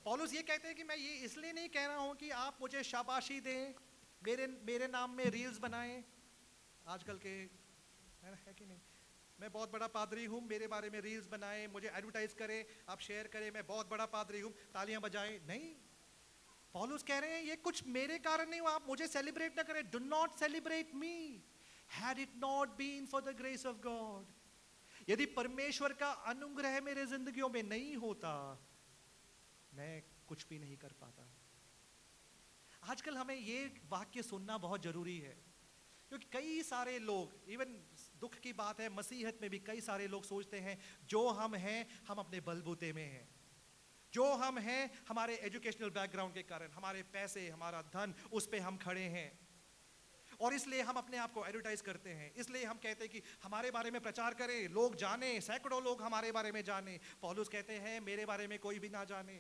पौलुस ये कहते हैं कि मैं ये इसलिए नहीं कह रहा हूं कि आप मुझे शाबाशी दें, मेरे नाम में रील्स बनाएं. आजकल के है कि नहीं, मैं बहुत बड़ा पादरी हूं, मेरे बारे में रील्स बनाएं, मुझे एडवर्टाइज करें, आप शेयर करें, मैं बहुत बड़ा पादरी हूं, तालियां बजाएं. नहीं, पौलुस कह रहे हैं ये कुछ मेरे कारण नहीं हुआ, आप मुझे सेलिब्रेट ना करें. Do not celebrate me. Had it not been for the grace of God, यदि परमेश्वर का अनुग्रह मेरे जिंदगियों में नहीं होता, मैं कुछ भी नहीं कर पाता. आजकल हमें ये वाक्य सुनना बहुत जरूरी है, क्योंकि कई सारे लोग, इवन दुख की बात है, मसीहत में भी कई सारे लोग सोचते हैं जो हम हैं हम अपने बलबूते में हैं, जो हम हैं हमारे एजुकेशनल बैकग्राउंड के कारण, हमारे पैसे, हमारा धन, उस पे हम खड़े हैं। और इसलिए हम अपने आप को एडवर्टाइज करते हैं, इसलिए हम कहते हैं कि हमारे बारे में प्रचार करें, लोग जाने, सैकड़ों लोग हमारे बारे में जाने। पौलुस कहते हैं मेरे बारे में कोई भी ना जाने।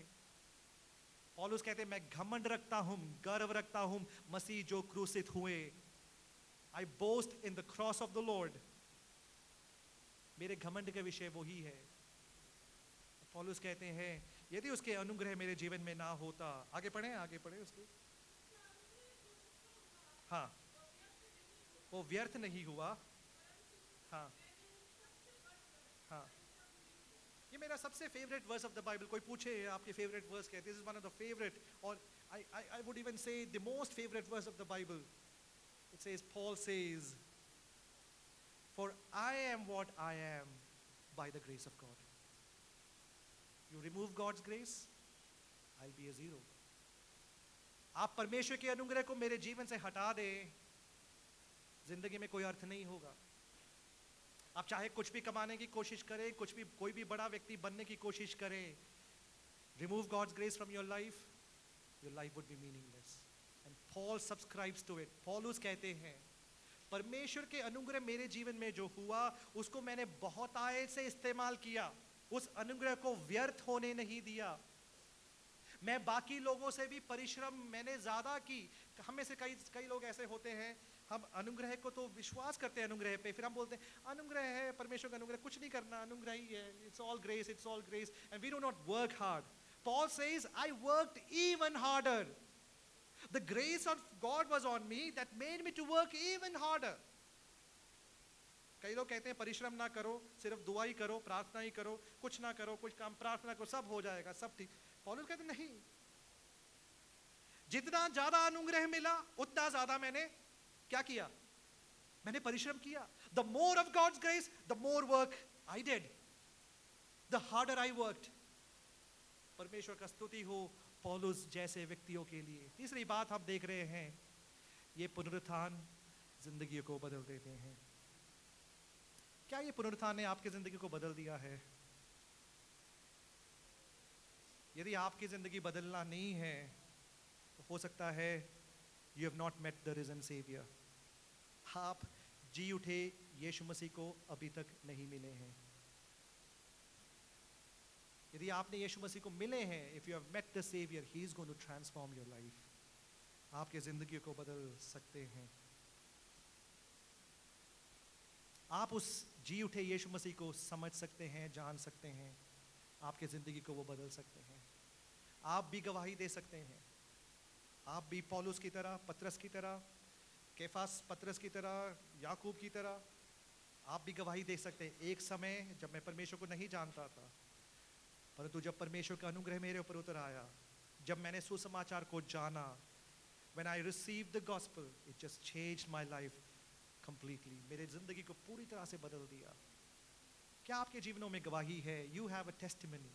पौलुस कहते हैं मैं घमंड रखता हूं, गर्व रखता हूं मसीह जो क्रूसित हुए। I boast in the cross of the Lord. मेरे घमंड का विषय वही है। पौलुस कहते हैं यदि उसके अनुग्रह मेरे जीवन में ना होता, आगे पढ़े उसके, हाँ, वो व्यर्थ नहीं हुआ। हाँ हाँ, ये मेरा सबसे favourite verse of the Bible. कोई पूछे आपके फेवरेट वर्स क्या है, this is one of the favourite, और I would even say the most favourite verse of the Bible. It says, Paul says, for I am what I am by the grace of God. You remove God's grace, I'll be a zero. आप परमेश्वर के अनुग्रह को मेरे जीवन से हटा दे, जिंदगी में कोई अर्थ नहीं होगा। आप चाहे कुछ भी कमाने की कोशिश करें, कुछ भी, कोई भी बड़ा व्यक्ति बनने की कोशिश करें, remove God's grace from your life, your life would be meaningless. And Paul subscribes to it. पौलुस कहते हैं परमेश्वर के अनुग्रह मेरे जीवन में जो हुआ उसको मैंने बहुत आय से इस्तेमाल किया, उस अनुग्रह को व्यर्थ होने नहीं दिया। मैं बाकी लोगों से भी परिश्रम मैंने ज्यादा की। हमें से कई लोग ऐसे होते हैं, हम अनुग्रह को तो विश्वास करते हैं अनुग्रह पे, फिर हम बोलते हैं अनुग्रह है, परमेश्वर का अनुग्रह, कुछ नहीं करना, अनुग्रह ही है, it's all grace, and we do not work hard. Paul says, I worked even harder. The grace of God was on me that made me to work even harder. कई लोग कहते हैं परिश्रम ना करो, सिर्फ दुआ ही करो, प्रार्थना ही करो, कुछ ना करो, कुछ काम प्रार्थना करो, सब हो जाएगा, सब ठीक। पौलुस कहते नहीं, जितना ज्यादा अनुग्रह मिला उतना ज्यादा मैंने क्या किया, मैंने परिश्रम किया। The more of God's grace, the more work I did, the harder I worked. परमेश्वर का स्तुति हो पौलुस जैसे व्यक्तियों के लिए। तीसरी बात हम देख रहे हैं, ये पुनरुत्थान जिंदगी को बदल देते हैं। क्या ये पुनरुत्थान ने आपकी जिंदगी को बदल दिया है? यदि आपकी जिंदगी बदलना नहीं है तो हो सकता है you have not met the risen saviour. आप जी उठे यीशु मसीह को अभी तक नहीं मिले हैं। यदि आपने यीशु मसीह को मिले हैं, if you have met the saviour, he is going to transform your life. आपके जिंदगी को बदल सकते हैं। आप उस जी उठे यीशु मसीह को समझ सकते हैं, जान सकते हैं, आपके जिंदगी को वो बदल सकते हैं। आप भी गवाही दे सकते हैं। आप भी पौलुस की तरह, पतरस की तरह, केफास पतरस की तरह, याकूब की तरह, आप भी गवाही दे सकते हैं। एक समय जब मैं परमेश्वर को नहीं जानता था, परंतु जब परमेश्वर का अनुग्रह मेरे ऊपर उतर आया, जब मैंने सुसमाचार को जाना, when I received the gospel, it just changed my life completely. मेरे जिंदगी को पूरी तरह से बदल दिया। क्या आपके जीवनों में गवाही है? You have a testimony.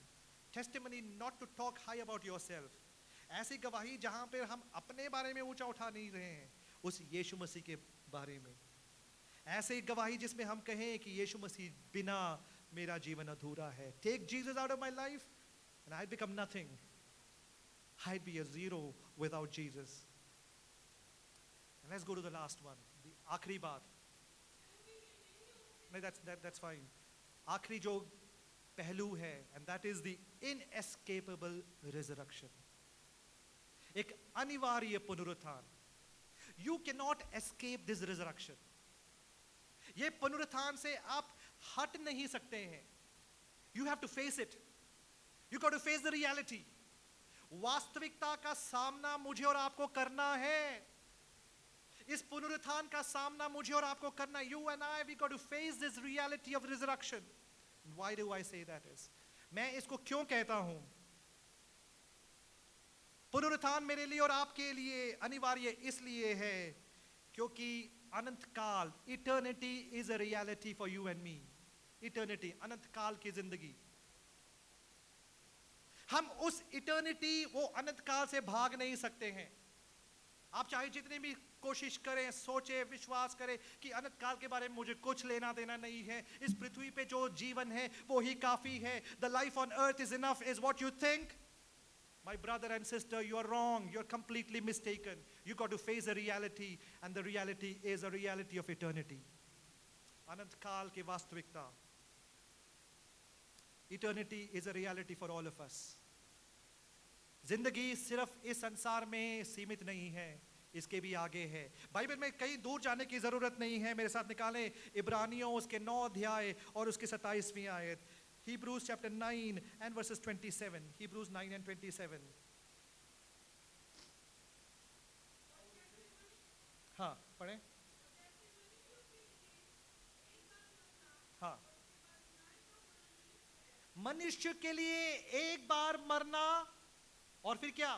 Testimony not to talk high about yourself. ऐसी गवाही जहां पर हम अपने बारे में ऊंचा उठा नहीं रहे हैं, उस यीशु मसीह के बारे में। ऐसे गवाही जिसमें हम कहें कि यीशु मसीह बिना मेरा जीवन अधूरा है। Take Jesus out of my life and I'd become nothing. I'd be a zero without Jesus. And let's go to the last one. The आखिरी बात। नहीं, that's fine. आखिरी जो पहलू है, and that is the inescapable resurrection. एक अनिवार्य पुनरुत्थान। You cannot escape this resurrection. ये पुनरुत्थान से आप हट नहीं सकते हैं। You have to face it. You got to face the reality. वास्तविकता का सामना मुझे और आपको करना है। इस पुनरुत्थान का सामना मुझे और आपको करना है। You and I, we got to face this reality of resurrection. Why do I say that is? मैं इसको क्यों कहता हूं? पुनरुत्थान मेरे लिए और आपके लिए अनिवार्य इसलिए है क्योंकि अनंत काल, eternity is a reality for you and me. Eternity, अनंत काल की जिंदगी। हम उस eternity, वो अनंत काल से भाग नहीं सकते हैं। आप चाहे जितनी भी कोशिश करें, सोचे, विश्वास करें कि अनंत काल के बारे में मुझे कुछ लेना देना नहीं है, इस पृथ्वी पे जो जीवन है वो ही काफी है, the life on earth is enough, is what you think, My brother and sister, you are wrong. You are completely mistaken. You got to face a reality, and the reality is a reality of eternity. अनंत काल की वास्तविकता. Eternity is a reality for all of us. जिंदगी सिर्फ इस संसार में सीमित नहीं है, इसके भी आगे है. बाइबल में कहीं दूर जाने की जरूरत नहीं है. मेरे साथ निकालें इब्रानियों उसके 9 अध्याय और उसकी 27वीं आयत. Hebrews chapter 9 and verses 27. Hebrews 9 and 27. हाँ पढ़ें. हाँ, मनुष्य के लिए एक बार मरना और फिर क्या?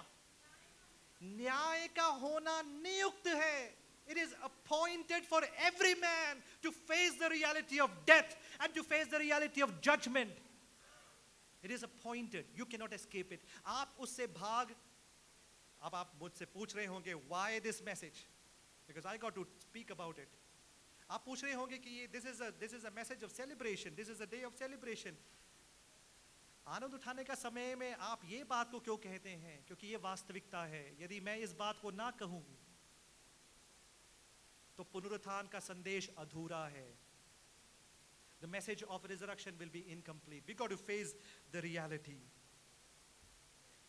न्याय का होना नियुक्त है. It is appointed for every man to face the reality of death and to face the reality of judgment. It is appointed. You cannot escape it. आप उससे भाग. अब आप मुझसे पूछ रहे होंगे, why this message? Because I got to speak about it. आप पूछ रहे होंगे कि ये this is a message of celebration. This is a day of celebration. आनंद उठाने का समय में आप ये बात को क्यों कहते हैं? क्योंकि ये वास्तविकता है. यदि मैं इस बात को ना कहूं तो पुनरुत्थान का संदेश अधूरा है. The message of resurrection will be incomplete. We got to face the reality.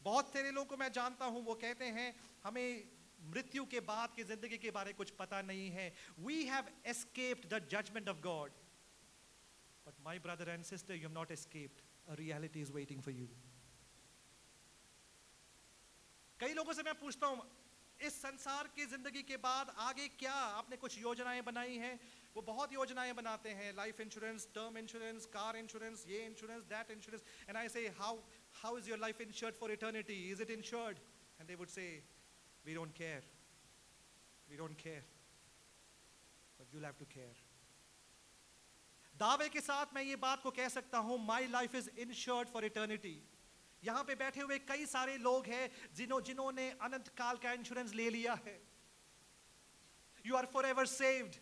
बहुत सारे लोगों को मैं जानता हूं, वो कहते हैं हमें मृत्यु के बाद की जिंदगी के बारे में कुछ पता नहीं है. We have escaped the judgment of God. But my brother and sister, you have not escaped. A reality is waiting for you. कई लोगों से मैं पूछता हूं, इस संसार की जिंदगी के बाद आगे क्या? आपने कुछ योजनाएं बनाई हैं. वो बहुत योजनाएं बनाते हैं. Life insurance, term insurance, car insurance, ये insurance, that insurance. And I say how is your life insured for eternity? Is it insured? And they would say, we don't care. We don't care. But you'll have to care. दावे के साथ मैं ये बात को कह सकता हूं, my life is insured for eternity. यहां पे बैठे हुए कई सारे लोग हैं जिन्होंने अनंत काल का इंश्योरेंस ले लिया है. You are forever saved.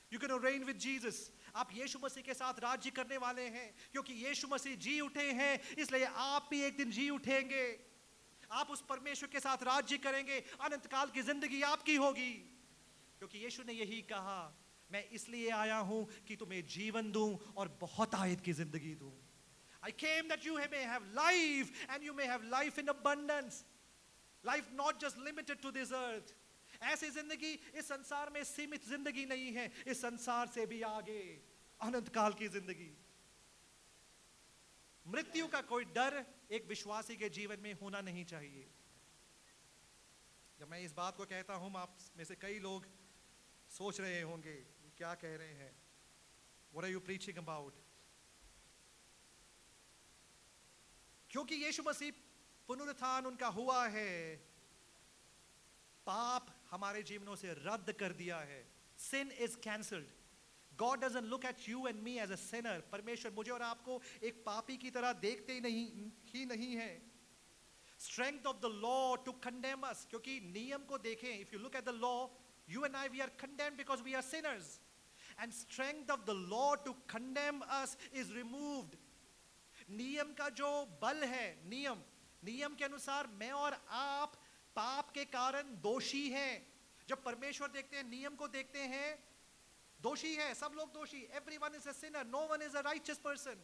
You're going to reign with Jesus. आप यीशु मसीह के साथ राज्य करने वाले हैं. क्योंकि यीशु मसीह जी उठे हैं, इसलिए आप भी एक दिन जी उठेंगे. आप उस परमेश्वर के साथ राज्य करेंगे. अनंत काल की जिंदगी आपकी होगी. क्योंकि यीशु ने यही कहा, मैं इसलिए आया हूं कि तुम्हें जीवन दूं और बहुत आयत की जिंदगी दूं. I came that you may have life and you may have life in abundance. Life not just limited to this earth. ऐसी जिंदगी इस संसार में सीमित जिंदगी नहीं है. इस संसार से भी आगे अनंत काल की जिंदगी. मृत्यु का कोई डर एक विश्वासी के जीवन में होना नहीं चाहिए. जब मैं इस बात को कहता हूं, आप में से कई लोग सोच रहे होंगे क्या कह रहे हैं. What are you preaching about? क्योंकि यीशु मसीह पुनरुत्थान उनका हुआ है, पाप हमारे जीवनों से रद्द कर दिया है. Sin is cancelled. God doesn't look at you and me as a sinner. परमेश्वर मुझे और आपको एक पापी की तरह देखते ही नहीं है. Strength of the law to condemn us. क्योंकि नियम को देखें, if you look at the law, you and I, we are condemned because we are sinners. And strength of the law to condemn us is removed. नियम का जो बल है, नियम के अनुसार मैं और आप पाप के कारण दोषी हैं. जब परमेश्वर देखते हैं, नियम को देखते हैं, दोषी है, सब लोग दोषी. Everyone is a sinner. No one is a righteous person.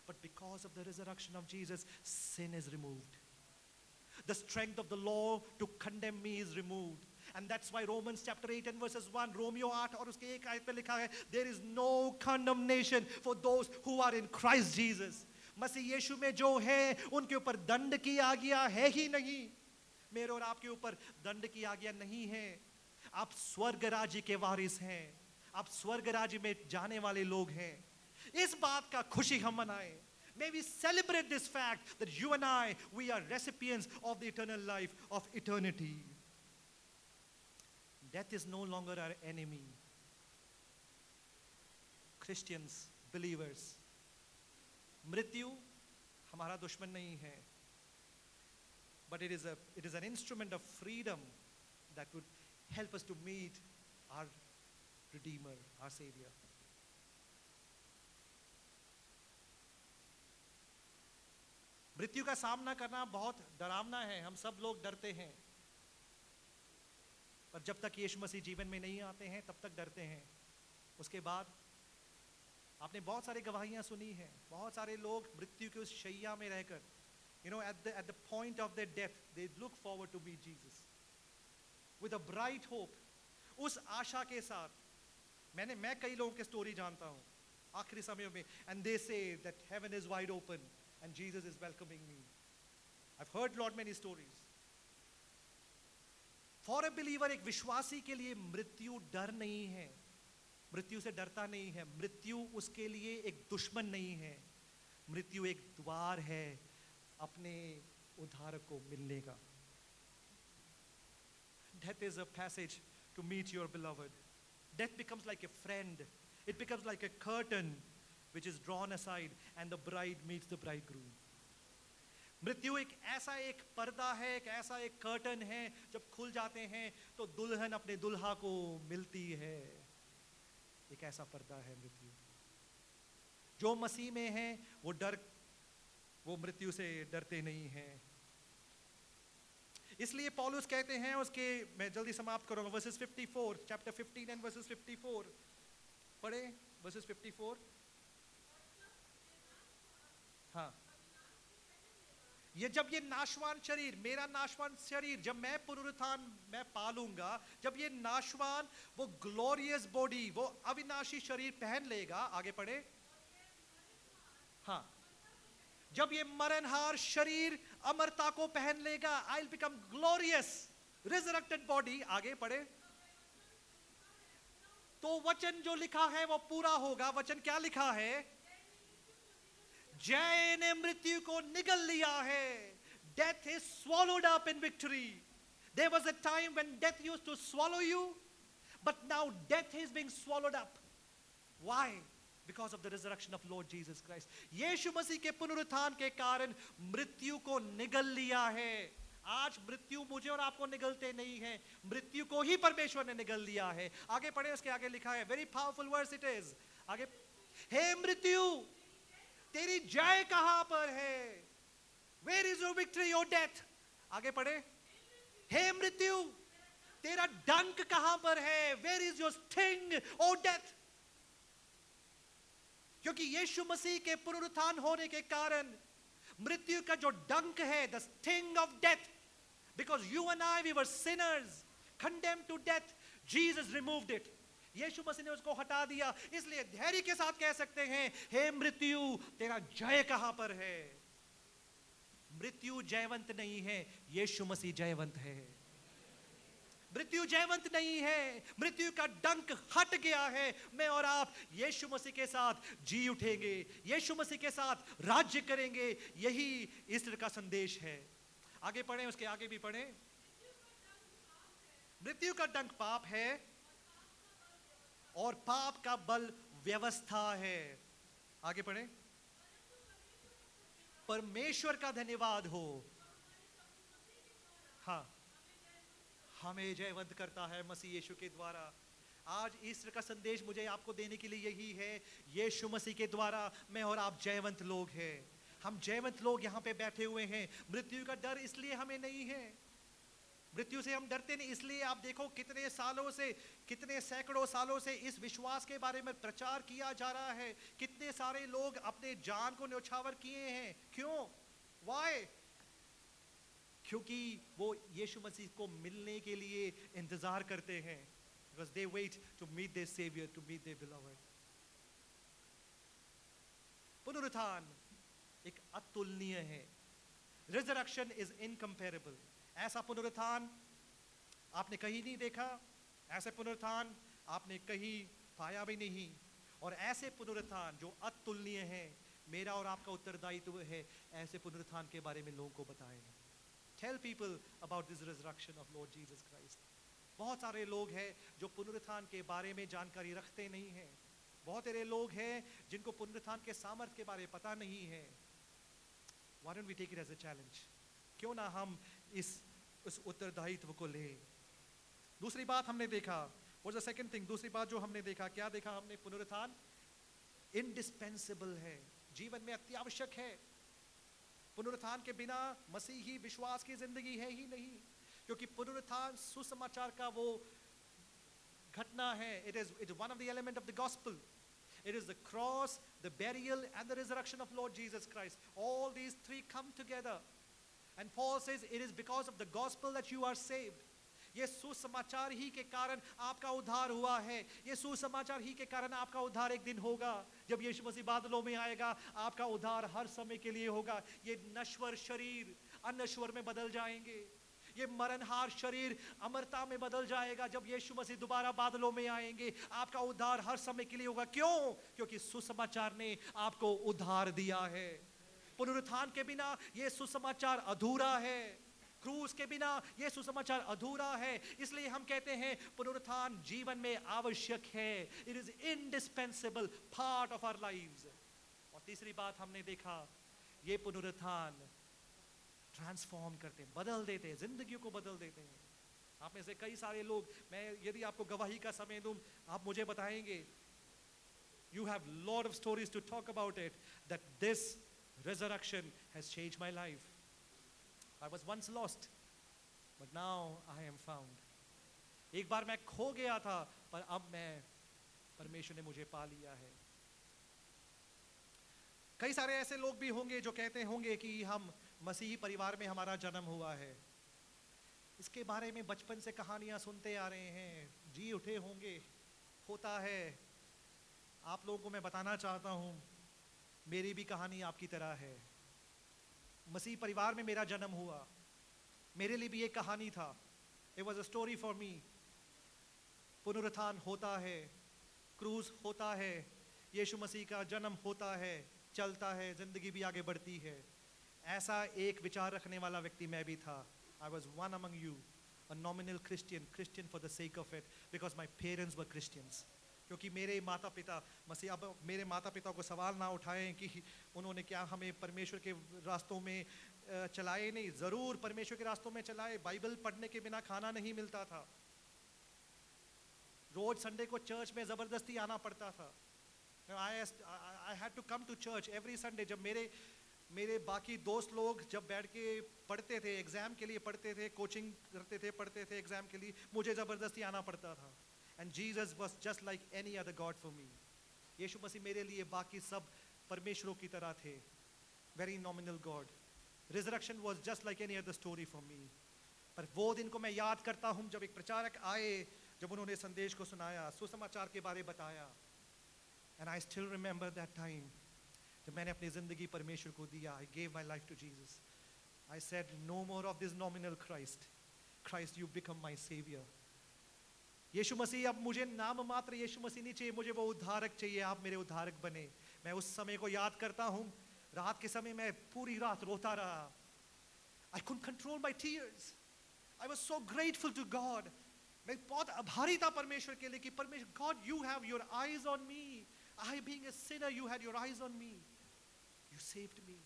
But because of the resurrection of Jesus, sin is removed. The strength of the law to condemn me is removed. And that's why Romans chapter 8 and verses 1, Romeo 8 और उसके एक आयत में लिखा है, there is no condemnation for those who are in Christ Jesus. मसीह यीशु में जो है, उनके ऊपर दंड की आज्ञा है ही नहीं. मेरे और आपके ऊपर दंड की आज्ञा नहीं है. आप स्वर्ग राज्य के वारिस हैं. आप स्वर्ग राज्य में जाने वाले लोग हैं. इस बात का खुशी हम मनाएं. May we celebrate this fact that you and I, we are recipients of the eternal life of eternity. Death is no longer our enemy. Christians, believers, मृत्यु हमारा दुश्मन नहीं है. But it is an instrument of freedom that would help us to meet our Redeemer, our Savior. मृत्यु का सामना करना बहुत डरावना है, हम सब लोग डरते हैं, पर जब तक यीशु मसीह जीवन में नहीं आते हैं तब तक डरते हैं। उसके बाद आपने बहुत सारी गवाहियां सुनी हैं, बहुत सारे लोग मृत्यु की उस शैया में रहकर, at the point of their death, they look forward to meet Jesus with a bright hope, उस आशा के साथ। मैं कई लोगों की स्टोरी जानता हूं आखिरी समय में, and they say that heaven is wide open and Jesus is welcoming me. I've heard lot many stories. For a believer, एक विश्वासी के लिए मृत्यु डर नहीं है, मृत्यु से डरता नहीं है। मृत्यु उसके लिए एक दुश्मन नहीं है, मृत्यु एक द्वार है अपने उद्धारक को मिलने का। Death is a passage to meet your beloved. Death becomes like a friend. It becomes like a curtain which is drawn aside and the bride meets the bridegroom. मृत्यु एक पर्दा है, एक ऐसा एक कर्टन है, जब खुल जाते हैं तो दुल्हन अपने दुल्हा को मिलती है। एक ऐसा पर्दा है मृत्यु। जो मसीह में है वो मृत्यु से डरते नहीं हैं। इसलिए पौलुस कहते हैं उसके, मैं जल्दी समाप्त करूंगा, वर्सेस 54, चैप्टर 15 एंड वर्सेस 54 पढ़े, वर्सेस 54। हाँ, जब ये नाशवान शरीर, मेरा नाशवान शरीर, जब मैं पुनरुत्थान मैं पालूंगा, जब ये नाशवान वो ग्लोरियस बॉडी, वो अविनाशी शरीर पहन लेगा, आगे पढ़े। हाँ, जब ये मरणहार शरीर अमरता को पहन लेगा, I will become glorious resurrected body, आगे पढ़े। तो वचन जो लिखा है वो पूरा होगा। वचन क्या लिखा है? जय ने मृत्यु को निगल लिया है। Death is swallowed up in victory. There was a time when death used to swallow you, but now death is being swallowed up. Why? Because of the resurrection of Lord Jesus Christ. यीशु मसीह के पुनरुत्थान के कारण मृत्यु को निगल लिया है। आज मृत्यु मुझे और आपको निगलते नहीं है, मृत्यु को ही परमेश्वर ने निगल लिया है। आगे पढ़े, उसके आगे लिखा है, very powerful verse it is. आगे, हे मृत्यु तेरी जय कहां पर है? Where is your victory, your death? आगे पढ़े, हे मृत्यु तेरा डंक कहां पर है? Where is your sting, O death? क्योंकि यीशु मसीह के पुनरुत्थान होने के कारण मृत्यु का जो डंक है, the sting of death, because you and I, we were sinners, condemned to death, Jesus removed it. यीशु मसीह ने उसको हटा दिया। इसलिए धैर्य के साथ कह सकते हैं, हे मृत्यु तेरा जय कहां पर है? मृत्यु जयवंत नहीं है, यीशु मसीह जयवंत है। मृत्यु जयवंत नहीं है, मृत्यु का डंक हट गया है। मैं और आप यीशु मसीह के साथ जी उठेंगे, यीशु मसीह के साथ राज्य करेंगे। यही ईस्टर का संदेश है। आगे पढ़ें, उसके आगे भी पढ़ें। मृत्यु का डंक पाप है और पाप का बल व्यवस्था है। आगे पढ़ें। परमेश्वर का धन्यवाद हो, हाँ, हमें जयवंत करता है मसीह यीशु के द्वारा। आज ईस्टर का संदेश मुझे आपको देने के लिए यही है, यीशु मसीह के द्वारा मैं और आप जयवंत लोग हैं। हम जयवंत लोग यहाँ पे बैठे हुए हैं। मृत्यु का डर इसलिए हमें नहीं है, मृत्यु से हम डरते नहीं। इसलिए आप देखो कितने सालों से, कितने सैकड़ों सालों से इस विश्वास के बारे में प्रचार किया जा रहा है। कितने सारे लोग अपने जान को न्यौछावर किए हैं। क्यों? Why? क्योंकि वो यीशु मसीह को मिलने के लिए इंतजार करते हैं। Because they wait to meet their Savior, to meet their beloved. पुनरुत्थान एक अतुलनीय है। Resurrection is incomparable. ऐसा पुनरुत्थान आपने कहीं नहीं देखा, ऐसे पुनरुत्थान आपने कहीं पाया भी नहीं। और ऐसे पुनरुत्थान जो अतुलनीय है, मेरा और आपका उत्तरदायित्व है ऐसे पुनरुत्थान के बारे में लोगों को बताएं। Tell people about this resurrection of Lord Jesus Christ. बहुत सारे लोग हैं जो पुनरुत्थान के बारे में जानकारी रखते नहीं हैं। बहुत सारे लोग हैं जिनको पुनरुत्थान के सामर्थ्य के बारे में पता नहीं है। Why don't we take it as a challenge? क्यों ना हम उस उत्तरदायित्व को लें। दूसरी बात हमने देखा, what's the second thing? दूसरी बात जो हमने देखा, क्या देखा हमने? पुनरुत्थान indispensable है, जीवन में अत्यावश्यक है। पुनरुत्थान के बिना मसीही विश्वास की जिंदगी है ही नहीं, क्योंकि पुनरुत्थान सुसमाचार का वो घटना है. It is one of the element of the gospel. It is the cross, the burial and the resurrection of Lord Jesus Christ. All these three come together. And Paul says it is because of the gospel that you are saved. ये सुसमाचार ही के कारण आपका उद्धार हुआ है. ये सुसमाचार ही के कारण आपका उद्धार एक दिन होगा. जब यीशु मसीह बादलों में आएगा, आपका उद्धार हर समय के लिए होगा. ये नश्वर शरीर अनश्वर में बदल जाएंगे. ये मरणहार शरीर अमरता में बदल जाएगा जब यीशु मसीह दोबारा बादलों में आएंगे. आपका उद्धार हर समय के लिए होगा. क्यों? क्योंकि सुसमाचार ने आपको उद्धार दिया है. पुनरुत्थान के बिना ये सुसमाचार अधूरा है. क्रूस के बिना ये सुसमाचार अधूरा है. इसलिए हम कहते हैं पुनरुत्थान जीवन में आवश्यक है. It is indispensable part of our lives. और तीसरी बात हमने देखा, ये पुनरुत्थान ट्रांसफॉर्म करते हैं, बदल देते हैं, जिंदगियों को बदल देते हैं. आप में से कई सारे लोग, मैं यदि आपको गवाही का समय दूं, आप मुझे बताएंगे, you have lot of stories to talk about it, that this resurrection has changed my life. I was once lost, but now I am found. एक बार मैं खो गया था, पर अब मैं, परमेश्वर ने मुझे पा लिया है. कई सारे ऐसे लोग भी होंगे जो कहते होंगे कि हम मसीही परिवार में हमारा जन्म हुआ है. इसके बारे में बचपन से कहानियां सुनते आ रहे हैं, जी उठे होंगे. होता है. आप लोगों को मैं बताना चाहता हूं, मेरी भी कहानी आपकी तरह है. मसीह परिवार में मेरा जन्म हुआ. मेरे लिए भी एक कहानी था. It was a story for me. पुनरुत्थान होता है, क्रूस होता है, यीशु मसीह का जन्म होता है, चलता है, जिंदगी भी आगे बढ़ती है. ऐसा एक विचार रखने वाला व्यक्ति मैं भी था. I was one among you, a nominal Christian for the sake of it, because my parents were Christians. क्योंकि मेरे माता पिता मसीह, अब मेरे माता पिता को सवाल ना उठाएं कि उन्होंने क्या हमें परमेश्वर के रास्तों में चलाए. नहीं, ज़रूर परमेश्वर के रास्तों में चलाए. बाइबल पढ़ने के बिना खाना नहीं मिलता था. रोज संडे को चर्च में ज़बरदस्ती आना पड़ता था. I had to come to church every Sunday. जब मेरे बाकी दोस्त लोग जब बैठ के पढ़ते थे, एग्ज़ाम के लिए पढ़ते थे, कोचिंग करते थे, पढ़ते थे एग्ज़ाम के लिए, मुझे ज़बरदस्ती आना पड़ता था. And Jesus was just like any other God for me. यीशु मसीह मेरे लिए बाकी सब परमेश्वरों की तरह थे. Very nominal God. Resurrection was just like any other story for me. पर वो दिन को मैं याद करता हूँ जब एक प्रचारक आए, जब उन्होंने संदेश को सुनाया, सुसमाचार के बारे बताया. And I still remember that time. जब मैंने अपनी जिंदगी परमेश्वर को दिया, I gave my life to Jesus. I said, no more of this nominal Christ. Christ, you become my savior. यीशु मसीह, अब मुझे नाम मात्र यीशु मसीह नहीं चाहिए, मुझे वो उद्धारक चाहिए. आप मेरे उद्धारक बने. मैं उस समय को याद करता हूँ. रात के समय मैं पूरी रात रोता रहा. I couldn't control my tears. I was so grateful to God. मैं बहुत आभारी था परमेश्वर के लिए कि परमेश्वर, God, you have your eyes on me. I being a sinner, you had your eyes on me. You saved me.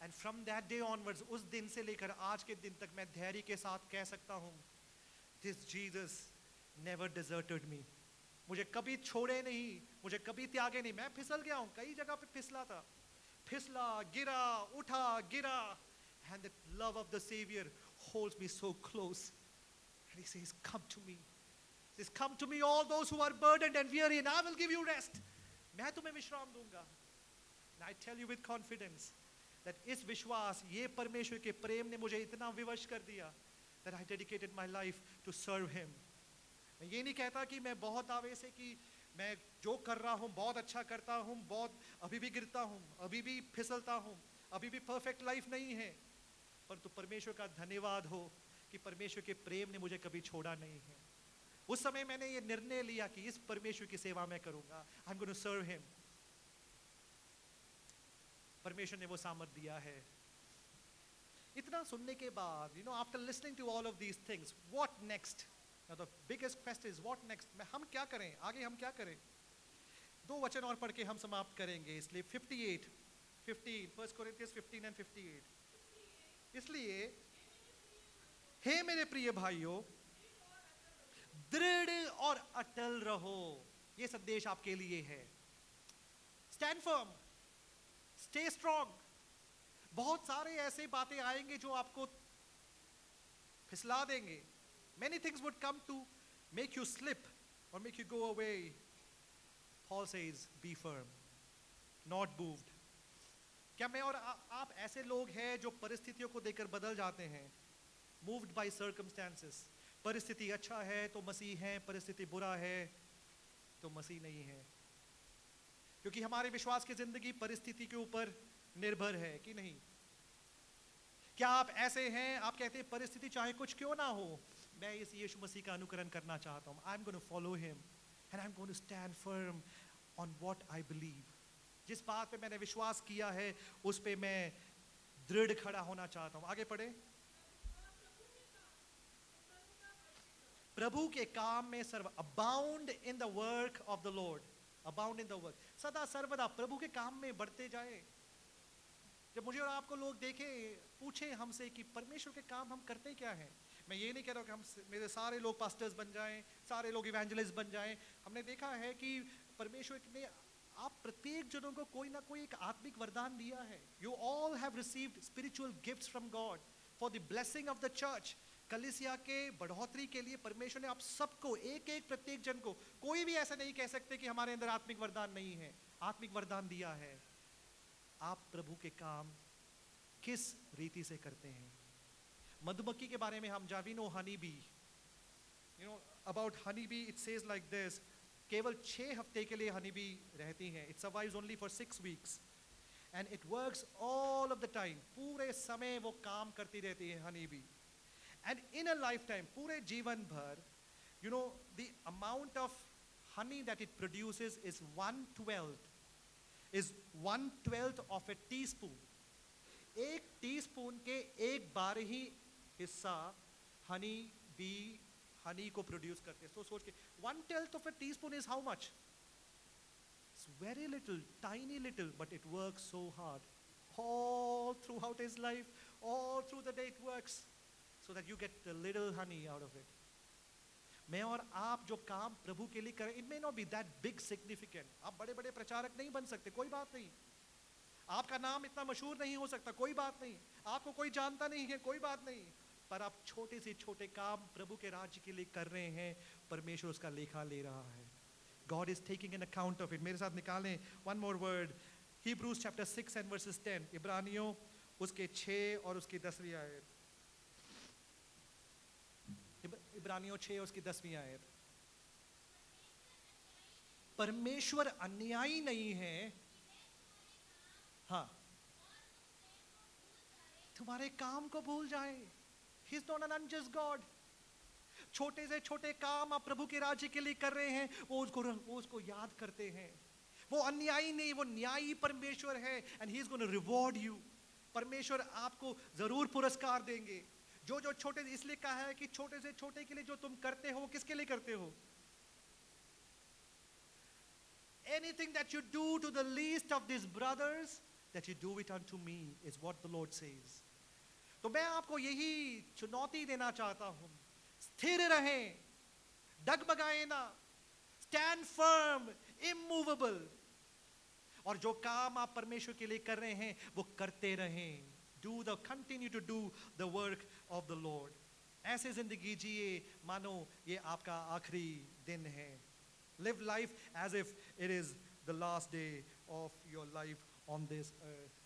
And from that day onwards, उस दिन से लेकर आज के दिन तक मैं धैर्य के साथ कह सकता हूँ, this Jesus never deserted me. मुझे कभी छोड़े नहीं, मुझे कभी त्यागे नहीं. मैं फिसल गया हूँ, कई जगह पे फिसला था, फिसला, गिरा, उठा, गिरा. And the love of the Savior holds me so close. And He says, come to me. He says, come to me all those who are burdened and weary, and I will give you rest. मैं तुम्हें विश्राम दूंगा. And I tell you with confidence that इस विश्वास, ये परमेश्वर के प्रेम ने मुझे इतना विवश कर दिया that I dedicated my life to serve Him. मैं ये नहीं कहता कि मैं बहुत दावे से कि मैं जो कर रहा हूँ बहुत अच्छा करता हूँ, बहुत अभी भी गिरता हूँ, अभी भी फिसलता हूँ, अभी भी परफेक्ट लाइफ नहीं है. परंतु परमेश्वर का धन्यवाद हो कि परमेश्वर के प्रेम ने मुझे कभी छोड़ा नहीं है. उस समय मैंने ये निर्णय लिया कि इस परमेश्वर की सेवा मैं करूंगा. I'm going to serve Him. परमेश्वर ने वो सामर्थ दिया है. इतना सुनने के बाद, after listening to all of these things, what next? Now the biggest question is what next? हम क्या करें? आगे हम क्या करें? 2 वचन और पढ़ के हम समाप्त करेंगे. इसलिए 15, 1 Corinthians 15 and 58. इसलिए हे मेरे प्रिय भाइयों, दृढ़ और अटल रहो. ये संदेश आपके लिए है. Stand firm. Stay strong. बहुत सारे ऐसे बातें आएंगे जो आपको फिसला देंगे। Many things would come to make you slip or make you go away. Paul says, be firm, not moved. क्या मैं और आप ऐसे लोग हैं जो परिस्थितियों को देखकर बदल जाते हैं? Moved by circumstances. परिस्थिति अच्छा है तो मसीह है, परिस्थिति बुरा है तो मसीह नहीं है। क्योंकि हमारे विश्वास की जिंदगी परिस्थिति के ऊपर निर्भर है कि नहीं? क्या आप ऐसे हैं, आप कहते हैं परिस्थिति चाहे कुछ क्यों ना हो, मैं इस यीशु मसीह का अनुकरण करना चाहता हूं। I'm going to follow him and I'm going to stand firm on what I believe. जिस बात पे मैंने विश्वास किया है उस पे मैं दृढ़ खड़ा होना चाहता हूं। आगे पढ़े। प्रभु के काम में सर्व abound in the work of the Lord. Abound in the work. सदा सर्वदा प्रभु के काम में बढ़ते जाए। जब मुझे और आपको लोग देखें, पूछें हमसे कि परमेश्वर के काम हम करते क्या हैं। मैं ये नहीं कह रहा कि हम मेरे सारे लोग पास्टर्स बन जाएं, सारे लोग इवेंजलिस्ट बन जाएं। हमने देखा है कि परमेश्वर ने आप प्रत्येक जनों को कोई ना कोई एक आत्मिक वरदान दिया है। You all have received spiritual gifts from God for the blessing of the church. कलीसिया के बढ़ोतरी के लिए परमेश्वर ने आप सबको, एक एक प्रत्येक जन को, कोई भी ऐसा नहीं कह सकते कि हमारे अंदर आत्मिक वरदान नहीं है। आत्मिक वरदान दिया है। आप प्रभु के काम किस रीति से करते हैं? मधुमक्खी के बारे में हम we know honey bee, you know about honey bee, it says like this, केवल 6 हफ्ते के लिए हनी बी रहती हैं। It survives only for 6 weeks and it works all of the time. पूरे समय वो काम करती रहती है honey bee. And in a life time, पूरे जीवन भर, you know the amount of honey that it produces is 1/12 of a teaspoon. एक टीस्पून के एक बार ही हिस्सा हनी बी हनी को प्रोड्यूस करते हैं। तो सोच के 1/12 of a teaspoon is how much? It's very little, tiny little, but it works so hard all throughout his life, all through the day it works so that you get a little honey out of it. मैं और आप जो काम प्रभु के लिए करें, it may not be that big significant. आप बड़े बड़े प्रचारक नहीं बन सकते, कोई बात नहीं। आपका नाम इतना मशहूर नहीं हो सकता, कोई बात नहीं। आपको कोई जानता नहीं है, कोई बात नहीं। पर आप छोटे से छोटे काम प्रभु के राज्य के लिए कर रहे हैं, परमेश्वर उसका लेखा ले रहा है। God is taking an account of it. मेरे साथ निकालें one more word. Hebrews chapter 6 and verses 10. इब्रानियों उसके 6 और उसकी 10वीं आयत। इब्रानियों 6 और उसकी 10वीं आयत। परमेश्वर अन्यायी नहीं है, हाँ, तुम्हारे काम को भूल जाए। He is not an unjust God. छोटे से छोटे काम आप प्रभु के राज्य के लिए कर रहे हैं, वो उसको याद करते हैं। वो अन्यायी नहीं, वो न्यायी परमेश्वर है। and he is going to reward you. परमेश्वर आपको जरूर पुरस्कार देंगे। जो जो छोटे, इसलिए कहा है कि छोटे से छोटे के लिए जो तुम करते हो, वो किसके लिए करते हो? Anything that you do to the least of these brothers, that you do it unto me, is what the Lord says. तो मैं आपको यही चुनौती देना चाहता हूं, स्थिर रहें, डगमगाएं ना, stand firm, immovable, और जो काम आप परमेश्वर के लिए कर रहे हैं वो करते रहें। continue to do the work of the Lord. ऐसे जिंदगी जिए मानो ये आपका आखिरी दिन है। Live life as if it is the last day of your life on this earth.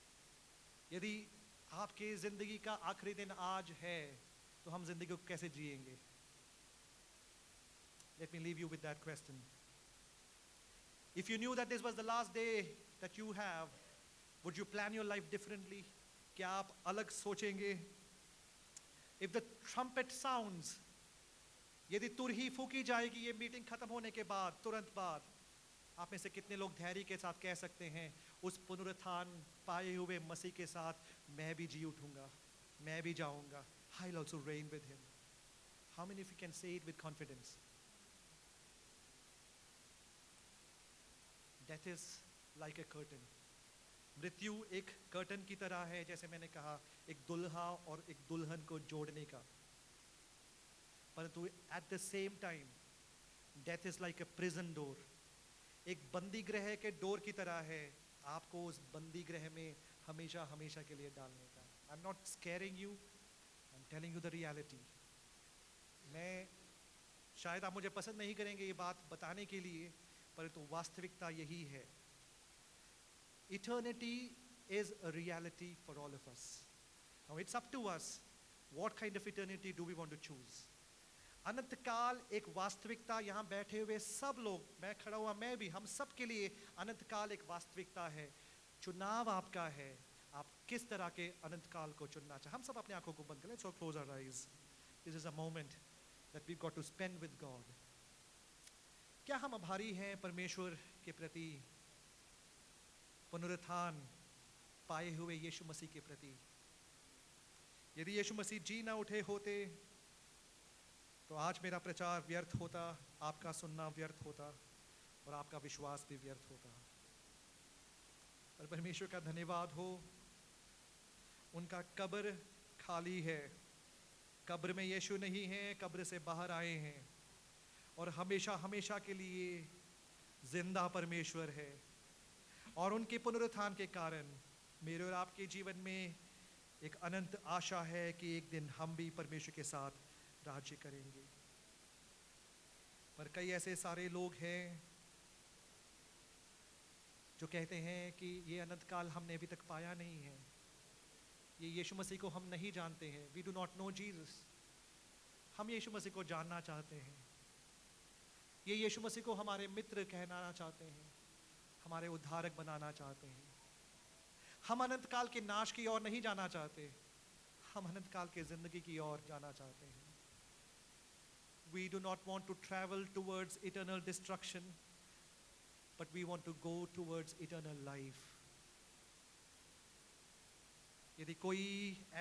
यदि आपके जिंदगी का आखिरी दिन आज है तो हम जिंदगी को कैसे जिएंगे? Let me leave you with that question. If you knew that this was the last day that you have, would you plan your life differently? क्या आप अलग सोचेंगे? If the trumpet sounds, यदि तुरही फूकी जाएगी ये मीटिंग खत्म होने के बाद, तुरंत बाद, आप में से कितने लोग धैर्य के साथ कह सकते हैं उस पुनरुत्थान पाए हुए मसीह के साथ मैं भी जी उठूंगा, मैं भी जाऊंगा, I'll also reign with him. How many of you can say it with confidence? Death is like a curtain. मृत्यु एक कर्टन की तरह है, जैसे मैंने कहा, एक दुल्हा और एक दुल्हन को जोड़ने का। परंतु at the same time, death is like a prison door. एक बंदी गृह के डोर की तरह है आपको उस बंदी गृह में हमेशा हमेशा के लिए डालने का। I am not scaring you, I am telling you the reality. मैं शायद आप मुझे पसंद नहीं करेंगे ये बात बताने के लिए, परंतु वास्तविकता यही है। Eternity is a reality for all of us. Now it's up to us what kind of eternity do we want to choose. अनंत काल एक वास्तविकता, यहाँ बैठे हुए सब लोग, मैं खड़ा हुआ मैं भी, हम सब के लिए अनंत काल एक वास्तविकता है। चुनाव आपका है, आप किस तरह के अनंत काल को चुनना चाहें। हम सब अपने आंखों को बंद करें, so close our eyes. This is a moment that we've got to spend with God. क्या हम आभारी हैं परमेश्वर के प्रति, पुनरुत्थान पाए हुए यीशु मसीह के प्रति? यदि यीशु मसीह जी ना उठे होते तो आज मेरा प्रचार व्यर्थ होता, आपका सुनना व्यर्थ होता और आपका विश्वास भी व्यर्थ होता। पर परमेश्वर का धन्यवाद हो, उनका कब्र खाली है, कब्र में यीशु नहीं है, कब्र से बाहर आए हैं और हमेशा हमेशा के लिए जिंदा परमेश्वर है। और उनके पुनरुत्थान के कारण मेरे और आपके जीवन में एक अनंत आशा है कि एक दिन हम भी परमेश्वर के साथ राज्य करेंगे। पर कई ऐसे सारे लोग हैं जो कहते हैं कि ये अनंत काल हमने अभी तक पाया नहीं है, ये यीशु मसीह को हम नहीं जानते हैं। We do not know Jesus. हम यीशु मसीह को जानना चाहते हैं, ये यीशु मसीह को हमारे मित्र कहना चाहते हैं, हमारे उद्धारक बनाना चाहते हैं। हम अनंत काल के नाश की ओर नहीं जाना चाहते, हम अनंत काल के जिंदगी की ओर जाना चाहते हैं। We do not want to travel towards eternal destruction, but we want to go towards eternal life. यदि कोई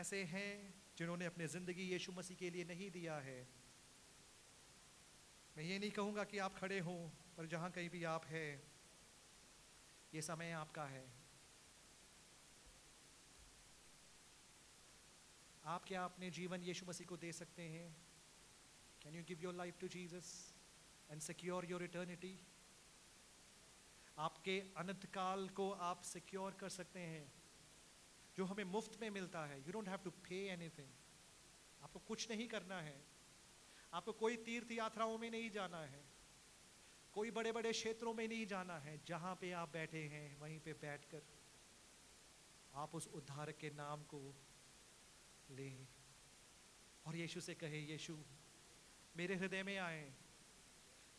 ऐसे हैं जिन्होंने अपनी जिंदगी यीशु मसीह के लिए नहीं दिया है, मैं ये नहीं कहूँगा कि आप खड़े हों, पर जहाँ कहीं भी आप हैं, ये समय आपका है। आप क्या अपने जीवन यीशु मसीह को दे सकते हैं? Can you give your life to Jesus and secure your eternity? आपके अनंत काल को आप सिक्योर कर सकते हैं, जो हमें मुफ्त में मिलता है। You don't have to pay anything. आपको कुछ नहीं करना है, आपको कोई तीर्थ यात्राओं में नहीं जाना है, कोई बड़े बड़े क्षेत्रों में नहीं जाना है। जहाँ पे आप बैठे हैं वहीं पे बैठकर आप उस उद्धारक के नाम को लें और यीशु से कहे, यीशु मेरे हृदय में आए।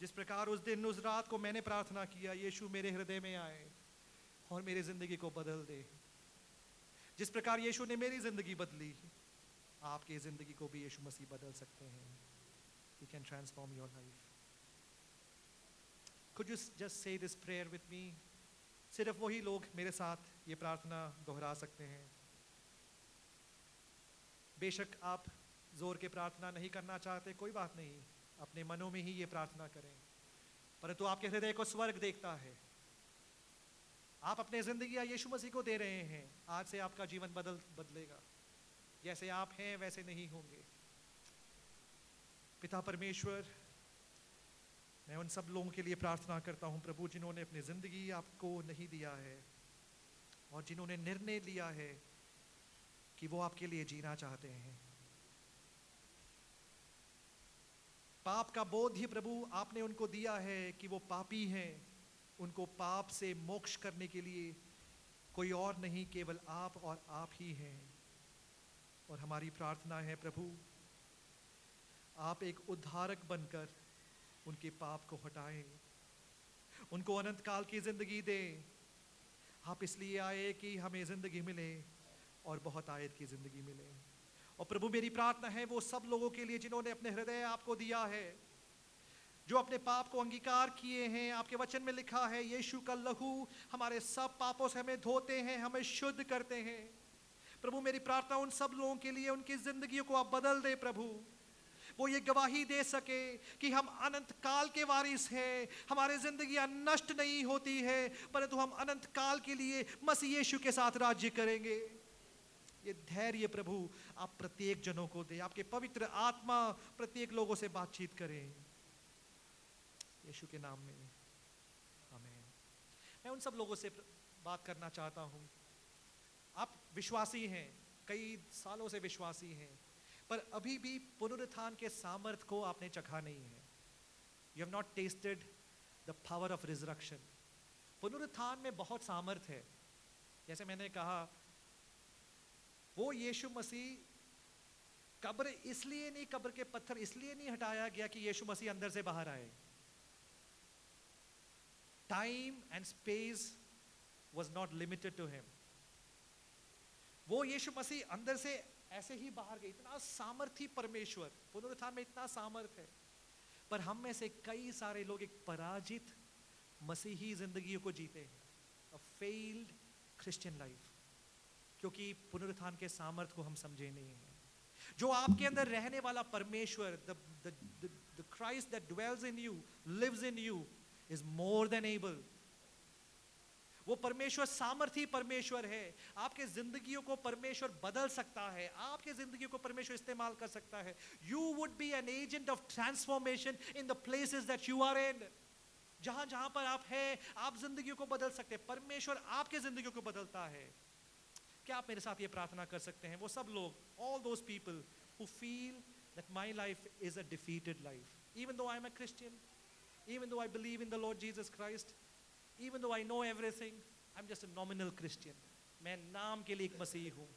जिस प्रकार उस दिन उस रात को मैंने प्रार्थना किया, यीशु मेरे हृदय में आए और मेरी जिंदगी को बदल दे। जिस प्रकार यीशु ने मेरी जिंदगी बदली, आपकी जिंदगी को भी यीशु मसीह बदल सकते हैं। He can transform your life. Could you just say this prayer with me? सिर्फ वही लोग मेरे साथ ये प्रार्थना दोहरा सकते हैं। बेशक आप जोर के प्रार्थना नहीं करना चाहते, कोई बात नहीं, अपने मनों में ही ये प्रार्थना करें, परंतु आपके हृदय को स्वर्ग देखता है। आप अपने जिंदगी यीशु मसीह को दे रहे हैं, आज से आपका जीवन बदलेगा। जैसे आप हैं वैसे नहीं होंगे। पिता परमेश्वर, मैं उन सब लोगों के लिए प्रार्थना करता हूँ प्रभु, जिन्होंने अपनी जिंदगी आपको नहीं दिया है और जिन्होंने निर्णय लिया है कि वो आपके लिए जीना चाहते हैं। पाप का बोध ही प्रभु आपने उनको दिया है कि वो पापी हैं, उनको पाप से मोक्ष करने के लिए कोई और नहीं, केवल आप और आप ही हैं। और हमारी प्रार्थना है प्रभु, आप एक उद्धारक बनकर उनके पाप को हटाएं, उनको अनंत काल की जिंदगी दें। आप इसलिए आए कि हमें जिंदगी मिले और बहुत आयत की जिंदगी मिले। और प्रभु मेरी प्रार्थना है वो सब लोगों के लिए जिन्होंने अपने हृदय आपको दिया है, जो अपने पाप को अंगीकार किए हैं। आपके वचन में लिखा है, यीशु का लहू हमारे सब पापों से हमें धोते हैं, हमें शुद्ध करते हैं। प्रभु मेरी प्रार्थना उन सब लोगों के लिए, उनकी जिंदगियों को आप बदल दे प्रभु। वो ये गवाही दे सके कि हम अनंत काल के वारिस हैं, हमारी जिंदगियां नष्ट नहीं होती है, परंतु हम अनंत काल के लिए मसीह यीशु के साथ राज्य करेंगे। ये धैर्य प्रभु आप प्रत्येक जनों को दे, आपके पवित्र आत्मा प्रत्येक लोगों से बातचीत करें, यीशु के नाम में, आमीन। मैं उन सब लोगों से बात करना चाहता हूं। आप विश्वासी हैं, कई सालों से विश्वासी हैं, पर अभी भी पुनरुत्थान के सामर्थ को आपने चखा नहीं है। You have not tested the power of resurrection. पुनरुत्थान में बहुत सामर्थ है। जैसे मैंने कहा, वो यीशु मसीह कब्र इसलिए नहीं, कब्र के पत्थर इसलिए नहीं हटाया गया कि यीशु मसीह अंदर से बाहर आए। Time and space was not limited to him. वो यीशु मसीह अंदर से ऐसे ही बाहर गए। इतना सामर्थी परमेश्वर, पुनरुत्थान में इतना सामर्थ है, पर हम में से कई सारे लोग एक पराजित मसीही जिंदगी को जीते हैं, a failed Christian life, क्योंकि पुनरुत्थान के सामर्थ को हम समझे नहीं हैं। जो आपके अंदर रहने वाला परमेश्वर, the Christ that dwells in you, lives in you, is more than able. वो परमेश्वर सामर्थी परमेश्वर है। आपके जिंदगियों को परमेश्वर बदल सकता है, आपके जिंदगियों को परमेश्वर इस्तेमाल कर सकता है। You would be an agent of transformation in the places that you are in. जहां जहां पर आप हैं, आप जिंदगियों को बदल सकते हैं। परमेश्वर आपके जिंदगियों को बदलता है। क्या आप मेरे साथ ये प्रार्थना कर सकते हैं? वो सब लोग, all those people who feel that my life is a defeated life, even though I'm a Christian, even though I believe in the Lord Jesus Christ, even though I know everything, I'm just a nominal Christian. मैं नाम के लिए एक मसीह हूँ।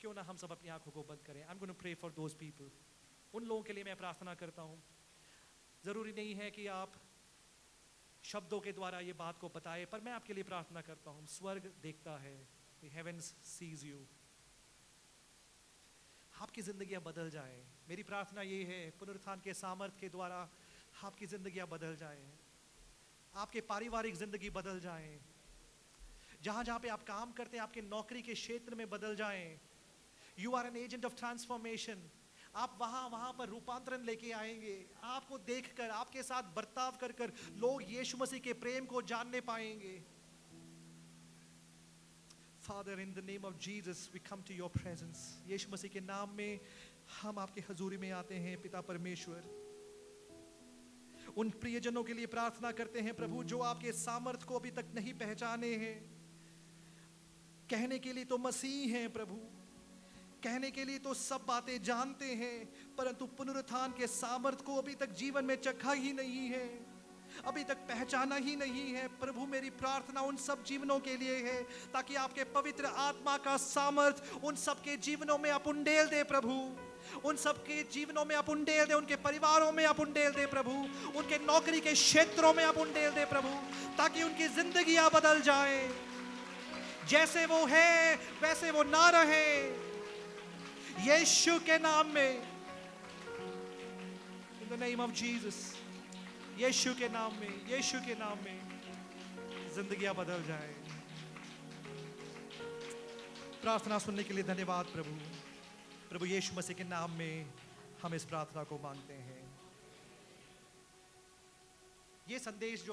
क्यों ना हम सब अपनी आंखों को बंद करें? I'm going to pray for those people. उन लोगों के लिए मैं प्रार्थना करता हूँ। जरूरी नहीं है कि आप शब्दों के द्वारा ये बात को बताएं, पर मैं आपके लिए प्रार्थना करता हूँ। स्वर्ग देखता है, the heavens sees you. आपकी जिंदगियां बदल जाए। मेरी प्रार्थना ये है, पुनरुत्थान के सामर्थ के द्वारा आपकी जिंदगियां बदल जाए, आपके पारिवारिक जिंदगी बदल जाए, जहां जहां पे आप काम करते हैं आपके नौकरी के क्षेत्र में बदल जाए। You are an agent of transformation. आप वहां वहां पर रूपांतरण लेके आएंगे। आपको देखकर, आपके साथ बर्ताव कर कर लोग यीशु मसीह के प्रेम को जानने पाएंगे। Father, in the name of Jesus, we come to your presence. यीशु मसीह के नाम में हम आपके हजूरी में आते हैं। पिता परमेश्वर, उन प्रियजनों के लिए प्रार्थना करते हैं प्रभु, जो आपके सामर्थ को अभी तक नहीं पहचाने हैं। कहने के लिए तो मसीह हैं प्रभु, कहने के लिए तो सब बातें जानते हैं, परंतु पुनरुत्थान के सामर्थ को अभी तक जीवन में चखा ही नहीं है, अभी तक पहचाना ही नहीं है। प्रभु, मेरी प्रार्थना उन सब जीवनों के लिए है, ताकि आपके पवित्र आत्मा का सामर्थ उन सब के जीवनों में आप उंडेल दे प्रभु। उन सब के जीवनों में आप उंडेल दे, उनके परिवारों में आप उंडेल दे प्रभु, उनके नौकरी के क्षेत्रों में आप उंडेल दे प्रभु, ताकि उनकी जिंदगियां बदल जाएं। जैसे वो है वैसे वो ना रहे। यीशु के नाम में, in the name of Jesus, यीशु के नाम में, यीशु के नाम में जिंदगियां बदल जाए। प्रार्थना सुनने के लिए धन्यवाद प्रभु। प्रभु यीशु मसीह के नाम में हम इस प्रार्थना को मांगते हैं। ये संदेश जो